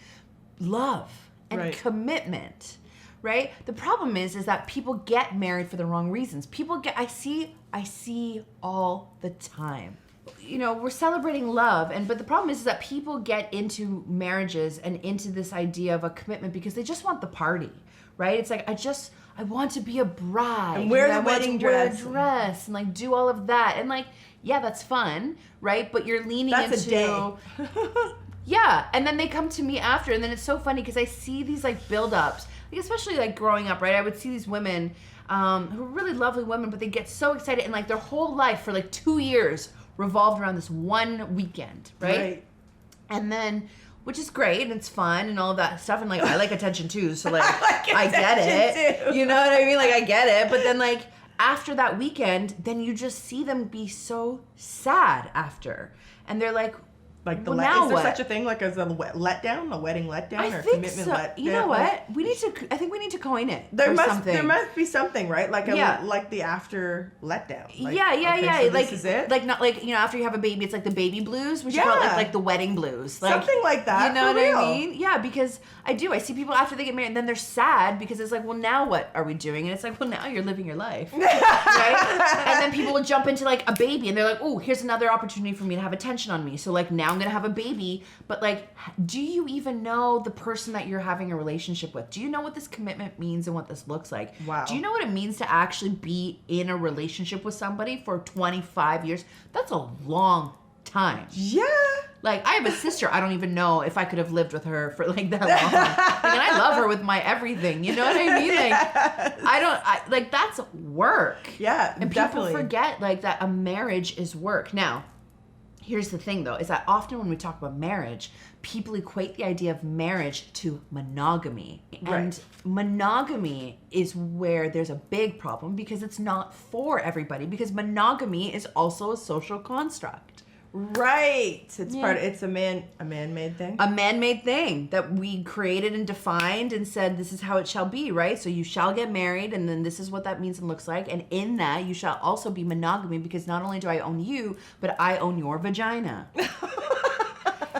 love and commitment. Right? The problem is that people get married for the wrong reasons. I see all the time. You know, we're celebrating love, but the problem is that people get into marriages and into this idea of a commitment because they just want the party, right? It's like, I want to be a bride. And wear the wedding dress. Wear a dress and like do all of that. And like, yeah, that's fun, right? But you're leaning into... That's a day. Yeah, and then they come to me after, and then it's so funny because I see these like build-ups, especially like growing up, right? I would see these women who are really lovely women, but they get so excited, and like their whole life for like 2 years revolved around this one weekend, right? And then, which is great, and it's fun and all of that stuff, and like I like attention too, so like I get it, too. You know what I mean? Like I get it, but then like after that weekend, then you just see them be so sad after, and they're like, Like Well, now is there what? such a thing like as a letdown, a wedding letdown, I or think commitment so. letdown? You know what? I think we need to coin it. There or must something. there must be something, right? Like Yeah. like the after letdown. Like, yeah. okay, so like this is it. like not like after you have a baby, it's like the baby blues. We should call it like the wedding blues. Like, something like that. You know for what real. I mean? Yeah, because I see people after they get married, and then they're sad because it's like, well, now what are we doing? And it's like, well, now you're living your life, right? And then people will jump into like a baby, and they're like, oh, here's another opportunity for me to have attention on me. So like now I'm gonna have a baby, but like, do you even know the person that you're having a relationship with? Do you know what this commitment means and what this looks like? Wow. Do you know what it means to actually be in a relationship with somebody for 25 years? That's a long time. Yeah. Like, I have a sister, I don't even know if I could have lived with her for like that long. Like, and I love her with my everything, you know what I mean? Like, like that's work. Yeah, And definitely. people forget like that a marriage is work. Now, here's the thing though, is that often when we talk about marriage, people equate the idea of marriage to monogamy. Right. And monogamy is where there's a big problem because it's not for everybody, because monogamy is also a social construct. Right. It's it's a man-made thing. A man-made thing that we created and defined and said this is how it shall be, right? So you shall get married, and then this is what that means and looks like. And in that, you shall also be monogamy, because not only do I own you, but I own your vagina.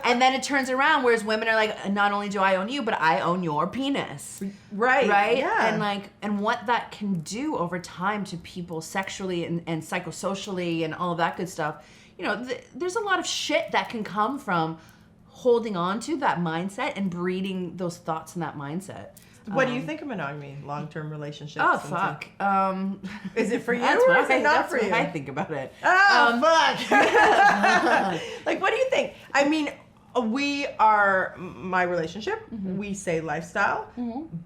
And then it turns around, whereas women are like, not only do I own you, but I own your penis. Right. Right? Yeah. And what that can do over time to people sexually and psychosocially and all of that good stuff. There's a lot of shit that can come from holding on to that mindset and breeding those thoughts and that mindset. What do you think of monogamy, long-term relationships? Oh, and fuck. Is it for you That's or what is it not for you? I think about it. Oh, fuck. Like, what do you think? I mean, my relationship, we say lifestyle,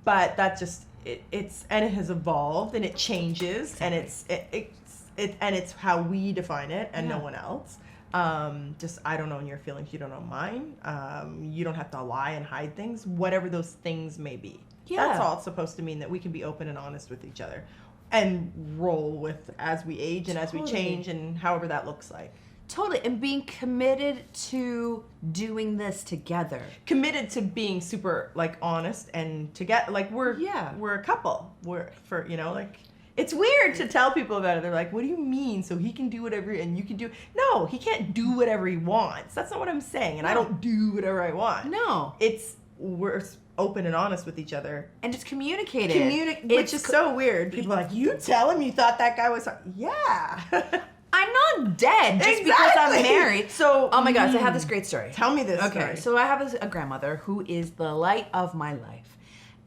but that just, it has evolved and it changes, and it's how we define it and no one else. Just, I don't know your feelings, you don't know mine. You don't have to lie and hide things, whatever those things may be. Yeah. That's all it's supposed to mean, that we can be open and honest with each other and roll with as we age and as we change and however that looks like. Totally. And being committed to doing this together. Committed to being super, like, honest and together. Like, we're a couple. It's weird to tell people about it. They're like, what do you mean? So he can do whatever and you can do... No, he can't do whatever he wants. That's not what I'm saying. And I don't do whatever I want. No. We're open and honest with each other. And just communicate it. Which is so weird. People are like, you tell him you thought that guy was... Yeah. I'm not dead just because I'm married. So, oh my gosh, I have this great story. Tell me this Okay, story. so I have a grandmother who is the light of my life.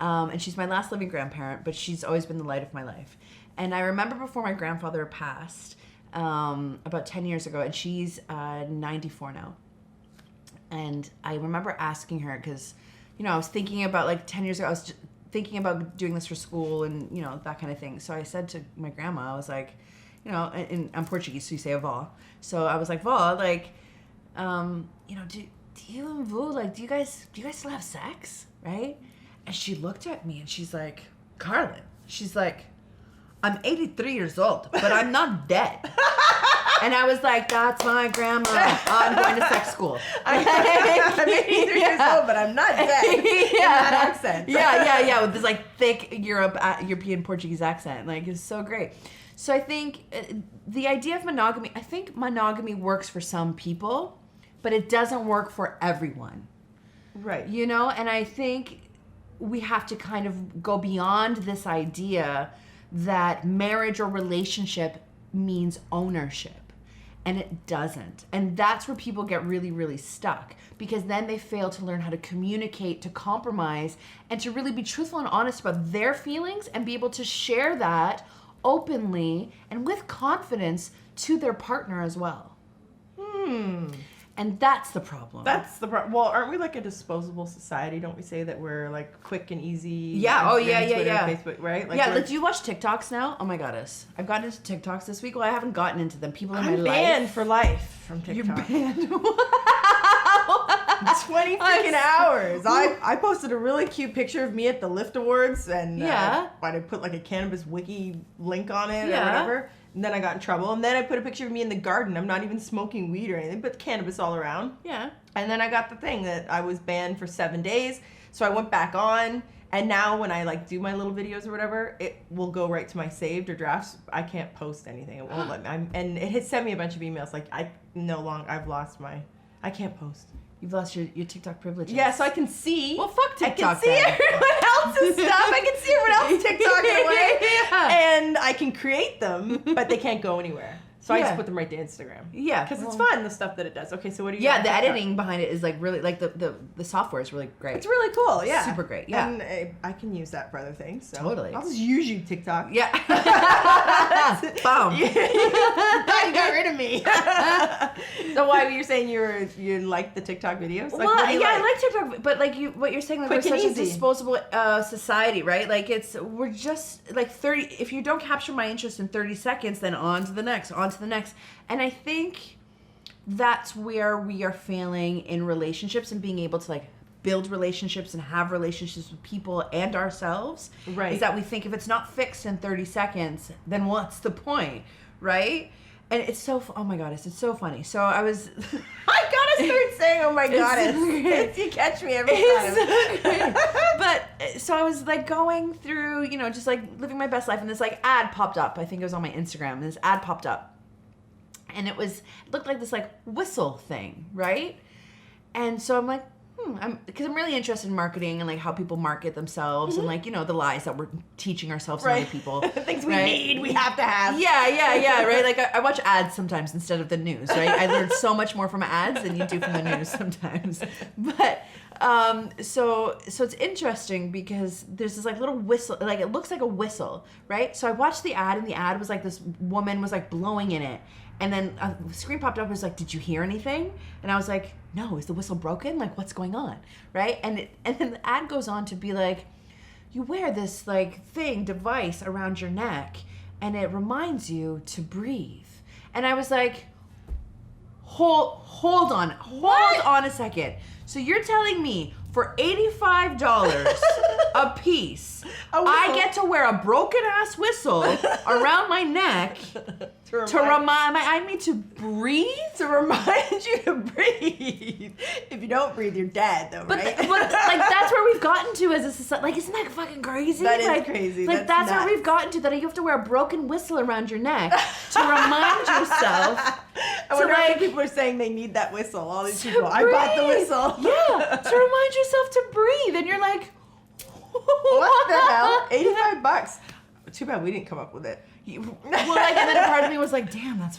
And she's my last living grandparent, but she's always been the light of my life. And I remember before my grandfather passed, about 10 years ago, and she's 94 now. And I remember asking her, because, I was thinking about, like, 10 years ago, I was thinking about doing this for school and, that kind of thing. So I said to my grandma, I was like, and I'm Portuguese, so you say avó. So I was like, vó, like, do you and Vu, like, do you guys still have sex, right? And she looked at me and she's like, Carlen, she's like, I'm 83 years old, but I'm not dead. And I was like, that's my grandma. I'm going to sex school. I'm 83 years old, but I'm not dead. In that accent. Yeah, with this like thick European Portuguese accent. Like, it's so great. So I think the idea of monogamy, I think monogamy works for some people, but it doesn't work for everyone. Right. And I think we have to kind of go beyond this idea that marriage or relationship means ownership. And it doesn't. And that's where people get really, really stuck, because then they fail to learn how to communicate, to compromise, and to really be truthful and honest about their feelings and be able to share that openly and with confidence to their partner as well. And that's the problem. That's the problem. Well, aren't we like a disposable society? Don't we say that we're like quick and easy? Yeah. Instagram, oh, yeah, Twitter, yeah. Facebook, right? Like, yeah. Do you watch TikToks now? Oh my goddess, I've gotten into TikToks this week. Well, I haven't gotten into them. People in my life. I'm banned for life from TikTok. You're banned. 20 freaking hours. I posted a really cute picture of me at the Lift Awards, and I put like a Cannabis Wiki link on it or whatever. And then I got in trouble. And then I put a picture of me in the garden. I'm not even smoking weed or anything, but cannabis all around. Yeah. And then I got the thing that I was banned for 7 days. So I went back on. And now when I like do my little videos or whatever, it will go right to my saved or drafts. I can't post anything. It won't let me. And it has sent me a bunch of emails like I've lost my, I can't post. You've lost your TikTok privileges. Yeah, so I can see. Well, fuck TikTok. I can see everyone else's stuff. I can see everyone else's TikTok in a way. Yeah. And I can create them, but they can't go anywhere. So I just put them right to Instagram. Yeah. Because it's fun, the stuff that it does. Okay, so what do you Yeah, the editing behind it is like really, like the software is really great. It's really cool, yeah. Super great, yeah. And I can use that for other things. So Totally. I'll just use you, TikTok. Yeah. Boom. You got rid of me. So why were you saying you like the TikTok videos? Like, Well, what do you yeah, like? I like TikTok, but like what you're saying, like Quick we're and such easy. a disposable society, right? Like we're just like 30. If you don't capture my interest in 30 seconds, then on to the next, and I think that's where we are failing in relationships and being able to like build relationships and have relationships with people and ourselves. Right. Is that we think if it's not fixed in 30 seconds, then what's the point, right? And it's so, oh my God, it's so funny. So I was... I gotta start saying, oh my God, It's you catch me every time. But, so I was like going through, you know, just like living my best life, and this like ad popped up. I think it was on my Instagram, and this ad popped up. And it looked like this like whistle thing, right? And so I'm like, because I'm really interested in marketing and like how people market themselves and like, you know, the lies that we're teaching ourselves and other people. Things we need, we have to have. Yeah, right? Like I watch ads sometimes instead of the news, right? I learn so much more from ads than you do from the news sometimes. But so it's interesting because there's this like little whistle, like it looks like a whistle, right? So I watched the ad, and the ad was like this woman was like blowing in it. And then a screen popped up and was like, did you hear anything? And I was like, no, is the whistle broken? Like, what's going on? Right? And then the ad goes on to be like, you wear this like device around your neck, and it reminds you to breathe. And I was like, hold on a second. So you're telling me for $85 a piece, I get to wear a broken ass whistle around my neck to remind me to breathe? To remind you to breathe. If you don't breathe, you're dead, though, right? But like that's where we've gotten to as a society. Like, isn't that fucking crazy? That is like, crazy. Like that's where we've gotten to, that you have to wear a broken whistle around your neck to remind yourself. I wonder how many people are saying they need that whistle. All these people. I bought the whistle. Yeah, to remind yourself to breathe, and you're like, what the hell? $85. Too bad we didn't come up with it. Well, like, and then a part of me was like, damn, that's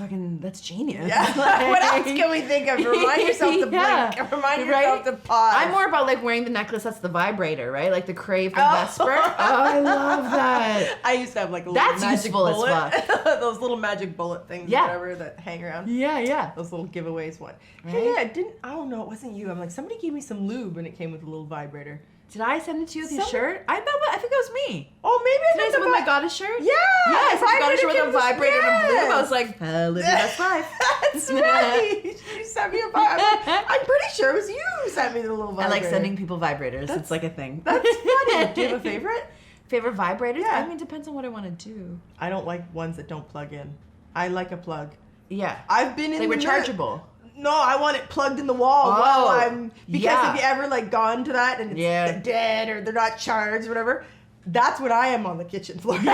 genius. Yeah. Like, what else can we think of? Remind yourself to blink. Remind yourself to pause. I'm more about like wearing the necklace that's the vibrator, right? Like the Crave from Vesper. Oh, I love that. I used to have like a little magic useful bullet. as fuck. Those little magic bullet things, or whatever, that hang around. Yeah. Those little giveaways one. Right? Hey, I don't know, it wasn't you. I'm like, somebody gave me some lube and it came with a little vibrator. Did I send it to you with your shirt? I think it was me. Oh, maybe I Did I send my goddess shirt? Yeah! I sent my goddess shirt with a vibrator and a blue. Yes. I was like, live your best life. That's right. You sent me a vibrator. I'm pretty sure it was you who sent me the little vibrator. I like sending people vibrators. It's like a thing. That's funny. Do you have a favorite? Favorite vibrators? Yeah. I mean, depends on what I want to do. I don't like ones that don't plug in. I like a plug. Yeah. I've been in They were the rechargeable. No, I want it plugged in the wall because have you ever like gone to that and it's dead or they're not charged or whatever? That's what I am on the kitchen floor. So now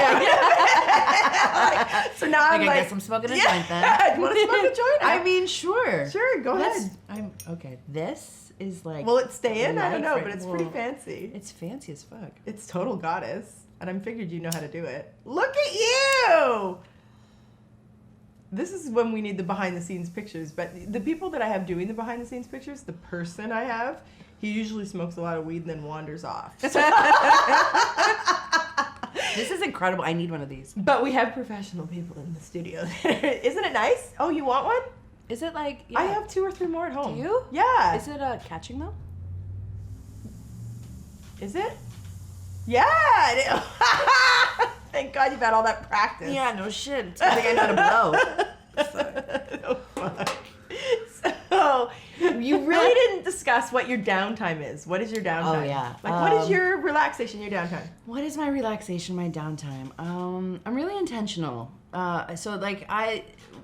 I'm like, I guess I'm smoking a joint then. Do you want to smoke a joint? I mean, sure. Sure, go ahead. I'm okay. This is like. Will it stay in? I don't know, but it's pretty fancy. It's fancy as fuck. It's total goddess, and I figured you know how to do it. Look at you! This is when we need the behind-the-scenes pictures, but the people that I have doing the behind-the-scenes pictures, the person I have, he usually smokes a lot of weed and then wanders off. This is incredible. I need one of these. But we have professional people in the studio. Isn't it nice? Oh, you want one? Is it like... I have 2 or 3 more at home. Do you? Yeah. Is it catching though? Is it? Yeah. Thank God you've had all that practice. Yeah, no shit. It's good thing I know how to blow. Oh, fuck. So, you really didn't discuss discuss what your downtime is. What is your downtime? Oh, yeah. Like, what is your relaxation, your downtime? What is my relaxation, my downtime? I'm really intentional. So like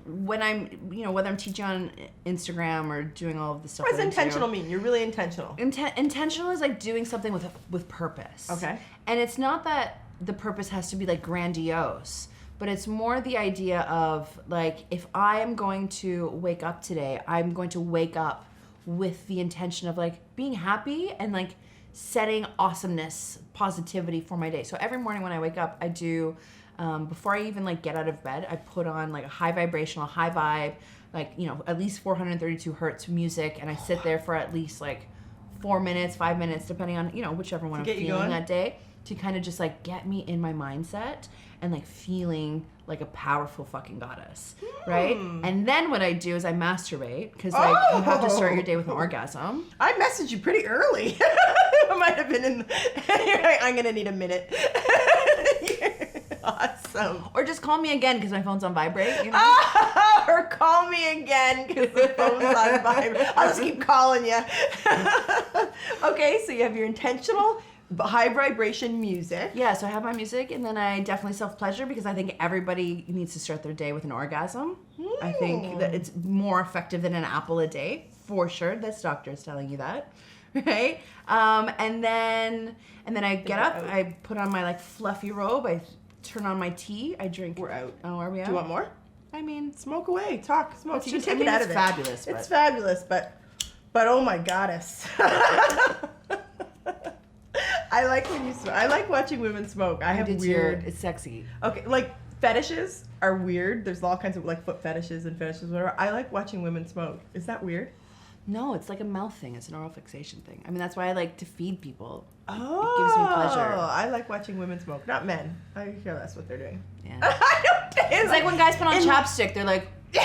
when I'm, whether I'm teaching on Instagram or doing all of the stuff. What does intentional mean? You're really intentional. Intentional is like doing something with purpose. Okay. And it's not that the purpose has to be like grandiose, but it's more the idea of like, if I am going to wake up today, I'm going to wake up with the intention of like being happy and like setting awesomeness, positivity for my day. So every morning when I wake up, I do, before I even like get out of bed, I put on like a high vibrational, high vibe, like, at least 432 hertz music. And I sit there for at least like 4 minutes, 5 minutes, depending on, whichever one I'm feeling that day, to kind of just like get me in my mindset and like feeling like a powerful fucking goddess, right? And then what I do is I masturbate, because like you have to start your day with an orgasm. I messaged you pretty early. I might have been in. I'm gonna need a minute. Awesome. Or just call me again because my phone's on vibrate. Or call me again because the phone's on vibrate. I'll just keep calling you. Okay, so you have your intentional high vibration music. Yeah, so I have my music, and then I definitely self-pleasure, because I think everybody needs to start their day with an orgasm. I think that it's more effective than an apple a day, for sure. This doctor is telling you that, right? And then I get up, I put on my like fluffy robe, I turn on my tea, I drink. We're out. Oh, are we out? Do you want more? I mean, smoke away, talk, smoke. You can just, take it out of it. Fabulous. It's fabulous, but oh my goddess. I like when you smoke. I like watching women smoke. I have weird. It's sexy. Okay, like fetishes are weird. There's all kinds of like foot fetishes and fetishes, whatever. I like watching women smoke. Is that weird? No, it's like a mouth thing. It's an oral fixation thing. I mean, that's why I like to feed people. Oh, it gives me pleasure. I like watching women smoke, not men. I hear that's what they're doing. Yeah. It's like when guys put on chapstick, they're like. All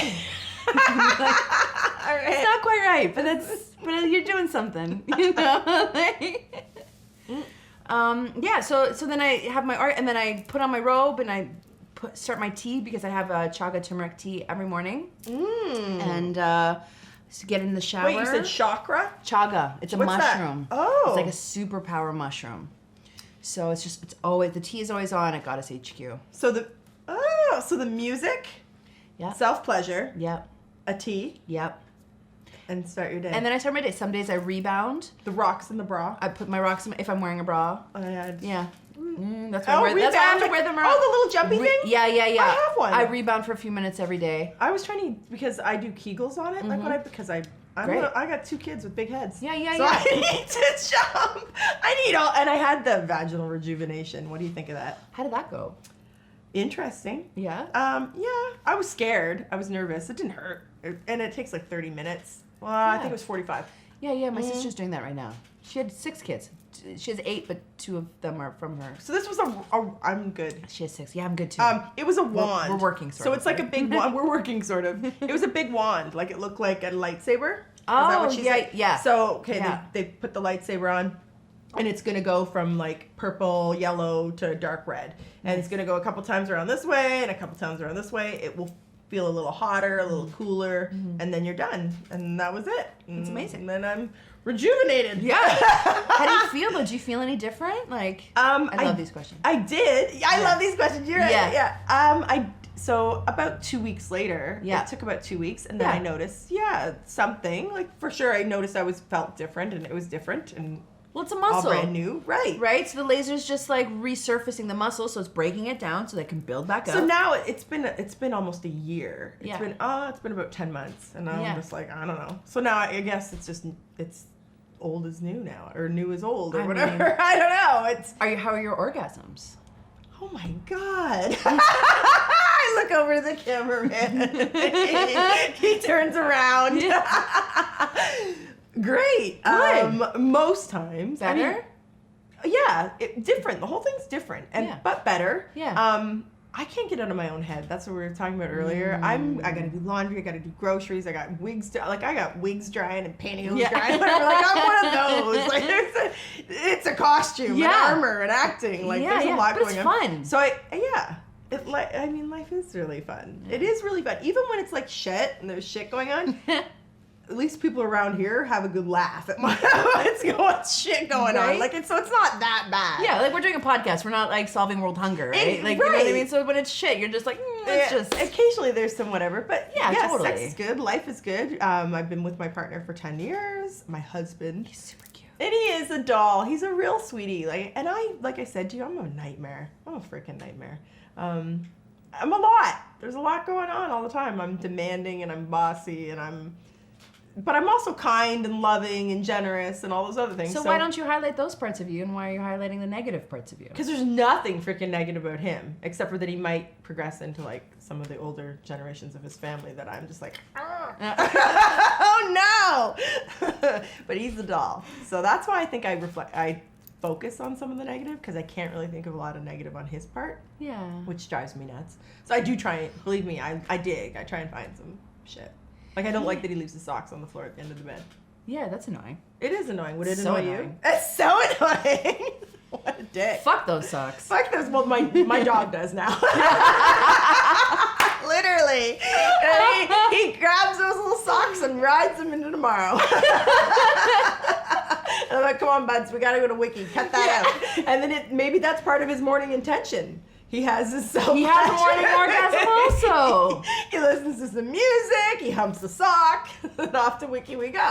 right. It's not quite right, but you're doing something, Yeah, so then I have my art, and then I put on my robe, and I start my tea, because I have a chaga turmeric tea every morning. And to get in the shower. Wait, you said chakra? Chaga. It's a What's mushroom. That? Oh. It's like a superpower mushroom. So it's always, the tea is always on at Goddess HQ. So the music, yeah, self-pleasure, yep, a tea, yep, and start your day. And then I start my day. Some days I rebound. The rocks in the bra. I put my rocks in, if I'm wearing a bra. Yeah. That's why I have to wear them around. Oh, the little jumpy thing? Yeah. I have one. I rebound for a few minutes every day. I was trying to, because I do Kegels on it, like I got 2 kids with big heads. Yeah. So I need to jump. And I had the vaginal rejuvenation. What do you think of that? How did that go? Interesting. Yeah? Yeah. I was scared. I was nervous. It didn't hurt. And it takes like 30 minutes. Well, I think it was 45. Yeah. My sister's doing that right now. She had 6 kids. She has 8, but 2 of them are from her. So this was I'm good. She has 6. Yeah, I'm good too. It was a wand. We're working sort of. So it's like a big wand. We're working sort of. It was a big wand. Like it looked like a lightsaber. Oh, is that what she said? Yeah. So, they put the lightsaber on, and it's going to go from like purple, yellow to dark red. And it's going to go a couple times around this way and a couple times around this way. It will feel a little hotter, a little cooler, and then you're done. And that was it. It's amazing. And then I'm rejuvenated. Yeah. How do you feel though? Do you feel any different? Like, I love these questions. I did. I love these questions. You're right. Yeah. So about 2 weeks later, it took about 2 weeks, and then I noticed, something. Like, for sure, I noticed felt different, and it was different, and well, it's a muscle. All brand new. Right. So the laser's just like resurfacing the muscle, so it's breaking it down so they can build back up. So now it's been almost a year. It's been about 10 months, and I'm just like, I don't know. So now I guess it's old as new now, or new as old, or whatever. I don't know. How are your orgasms? Oh my God. I look over to the cameraman. he turns around. Great. Good. Most times. Better? Different. The whole thing's different, but better. Yeah. I can't get out of my own head. That's what we were talking about earlier. I gotta do laundry. I gotta do groceries. I got wigs. I got wigs drying and pantyhose drying. Whatever. Like I'm one of those. Like it's a costume, and armor, and acting. Like there's a lot going on. But it's fun. So life is really fun. It is really fun, even when it's like shit and there's shit going on. at least people around here have a good laugh at what's shit going on. Right? Like, it's not that bad. Yeah, like we're doing a podcast. We're not like solving world hunger, right? Like, you know what I mean? So when it's shit, you're just like, it's just... Occasionally there's some whatever, but Yeah, totally. sex is good. Life is good. I've been with my partner for 10 years. My husband. He's super cute. And he is a doll. He's a real sweetie. Like I said to you, I'm a nightmare. I'm a freaking nightmare. I'm a lot. There's a lot going on all the time. I'm demanding and I'm bossy but I'm also kind and loving and generous and all those other things. So why don't you highlight those parts of you, and why are you highlighting the negative parts of you? Because there's nothing freaking negative about him, except for that he might progress into like some of the older generations of his family that I'm just like, oh no! But he's the doll. So that's why I think I focus on some of the negative, because I can't really think of a lot of negative on his part. Yeah. Which drives me nuts. So I do try, believe me, I dig. I try and find some shit. Like, I don't like that he leaves his socks on the floor at the end of the bed. Yeah, that's annoying. It is annoying. Would it So annoy you? annoying. It's so annoying. What a dick. Fuck those socks. Fuck those. Well, my dog does now. Literally. And he grabs those little socks and rides them into tomorrow. And I'm like, come on, buds, we gotta go to Wiki. Cut that out. And then maybe that's part of his morning intention. He has his self-pleasure. He has a morning orgasm also. He listens to some music, he humps a sock, and off to Wiki we go.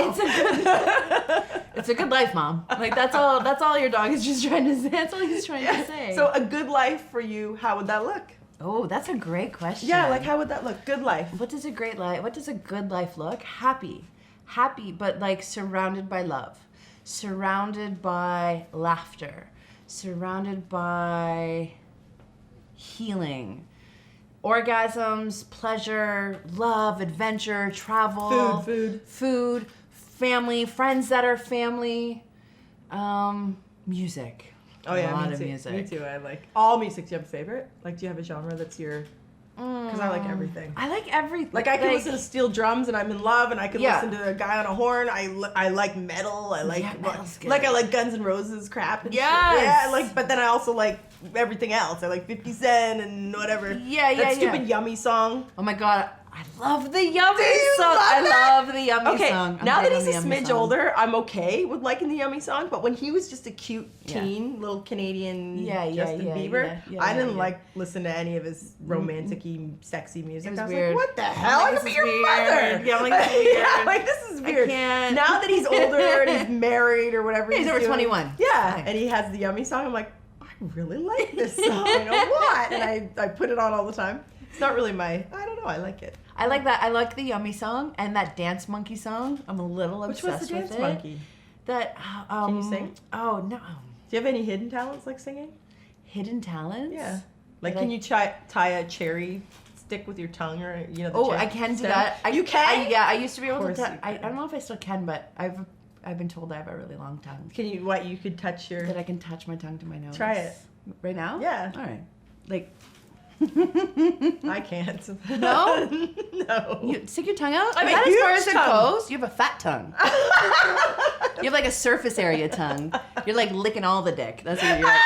It's a good life, Mom. Like, that's all your dog is just trying to say. That's all he's trying to say. So a good life for you, how would that look? Oh, that's a great question. Yeah, like, how would that look? Good life. What does a good life look? Happy, but like surrounded by love, surrounded by laughter, surrounded by healing, orgasms, pleasure, love, adventure, travel, food, family, friends that are family, music. Oh yeah, a lot me of too. music. Me too. I like all music. Do you have a favorite? Like, do you have a genre that's your? Because I like everything. I like everything. Like, I can listen to steel drums and I'm in love, and I can listen to a guy on a horn. I like metal. I like I like Guns N' Roses crap. And Yes. shit. Yeah. Like, but then I also like everything else. I like 50 Cent and whatever. That stupid Yummy song. Oh my god, I love the Yummy you song. love I it? love the Yummy song. Okay, now that he's a smidge older, I'm okay with liking the Yummy song. But when he was just a cute teen, little Canadian Justin Bieber, I didn't like listen to any of his romantic-y, sexy music. I was weird. like, what the hell? I could be your mother. Yeah, I'm like, this is weird. Yeah, like, this is weird. I can't. Now that he's older and he's married or whatever, He's over doing, 21. Yeah, Fine. and he has the Yummy song. I'm like, I really like this song. You know what? And I put it on all the time. It's not really I don't know. I like it. I like that. I like the Yummy song and that Dance Monkey song. I'm a little Which obsessed was the with Dance it. Monkey? That Can you sing? Oh no. Do you have any hidden talents like singing? Hidden talents? Yeah. Like, Did can you tie a cherry stick with your tongue, or the Oh, cherry I can do stem? that. You can? I used to be able Of to. course you I can. don't know if I still can, but I've been told I have a really long tongue. Can you? What, you could touch your? That I can touch my tongue to my nose. Try it. Right now? Yeah. All right. Like. I can't. No? No. You stick your tongue out? I have Is a that as far huge as it tongue. goes? You have a fat tongue. You have like a surface area tongue. You're like licking all the dick. That's what you're like.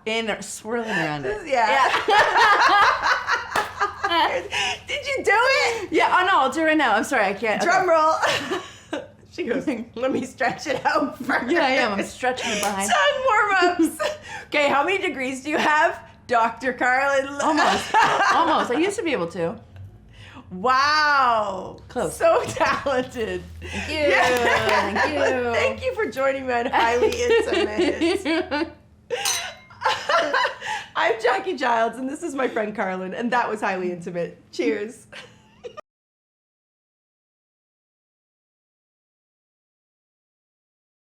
And swirling around it. Yeah. Did you do it? Yeah, oh no, I'll do it right now. I'm sorry, I can't. Drum roll. She goes, let me stretch it out first. Yeah, I am. I'm stretching it behind. Tongue warm-ups. Okay, how many degrees do you have, Dr. Carlen? Almost. Almost. I used to be able to. Wow. Close. So talented. Thank you. Thank you. Thank you for joining me on Highly Intimate. I'm Jacqui Childs, and this is my friend Carlen, and that was Highly Intimate. Cheers.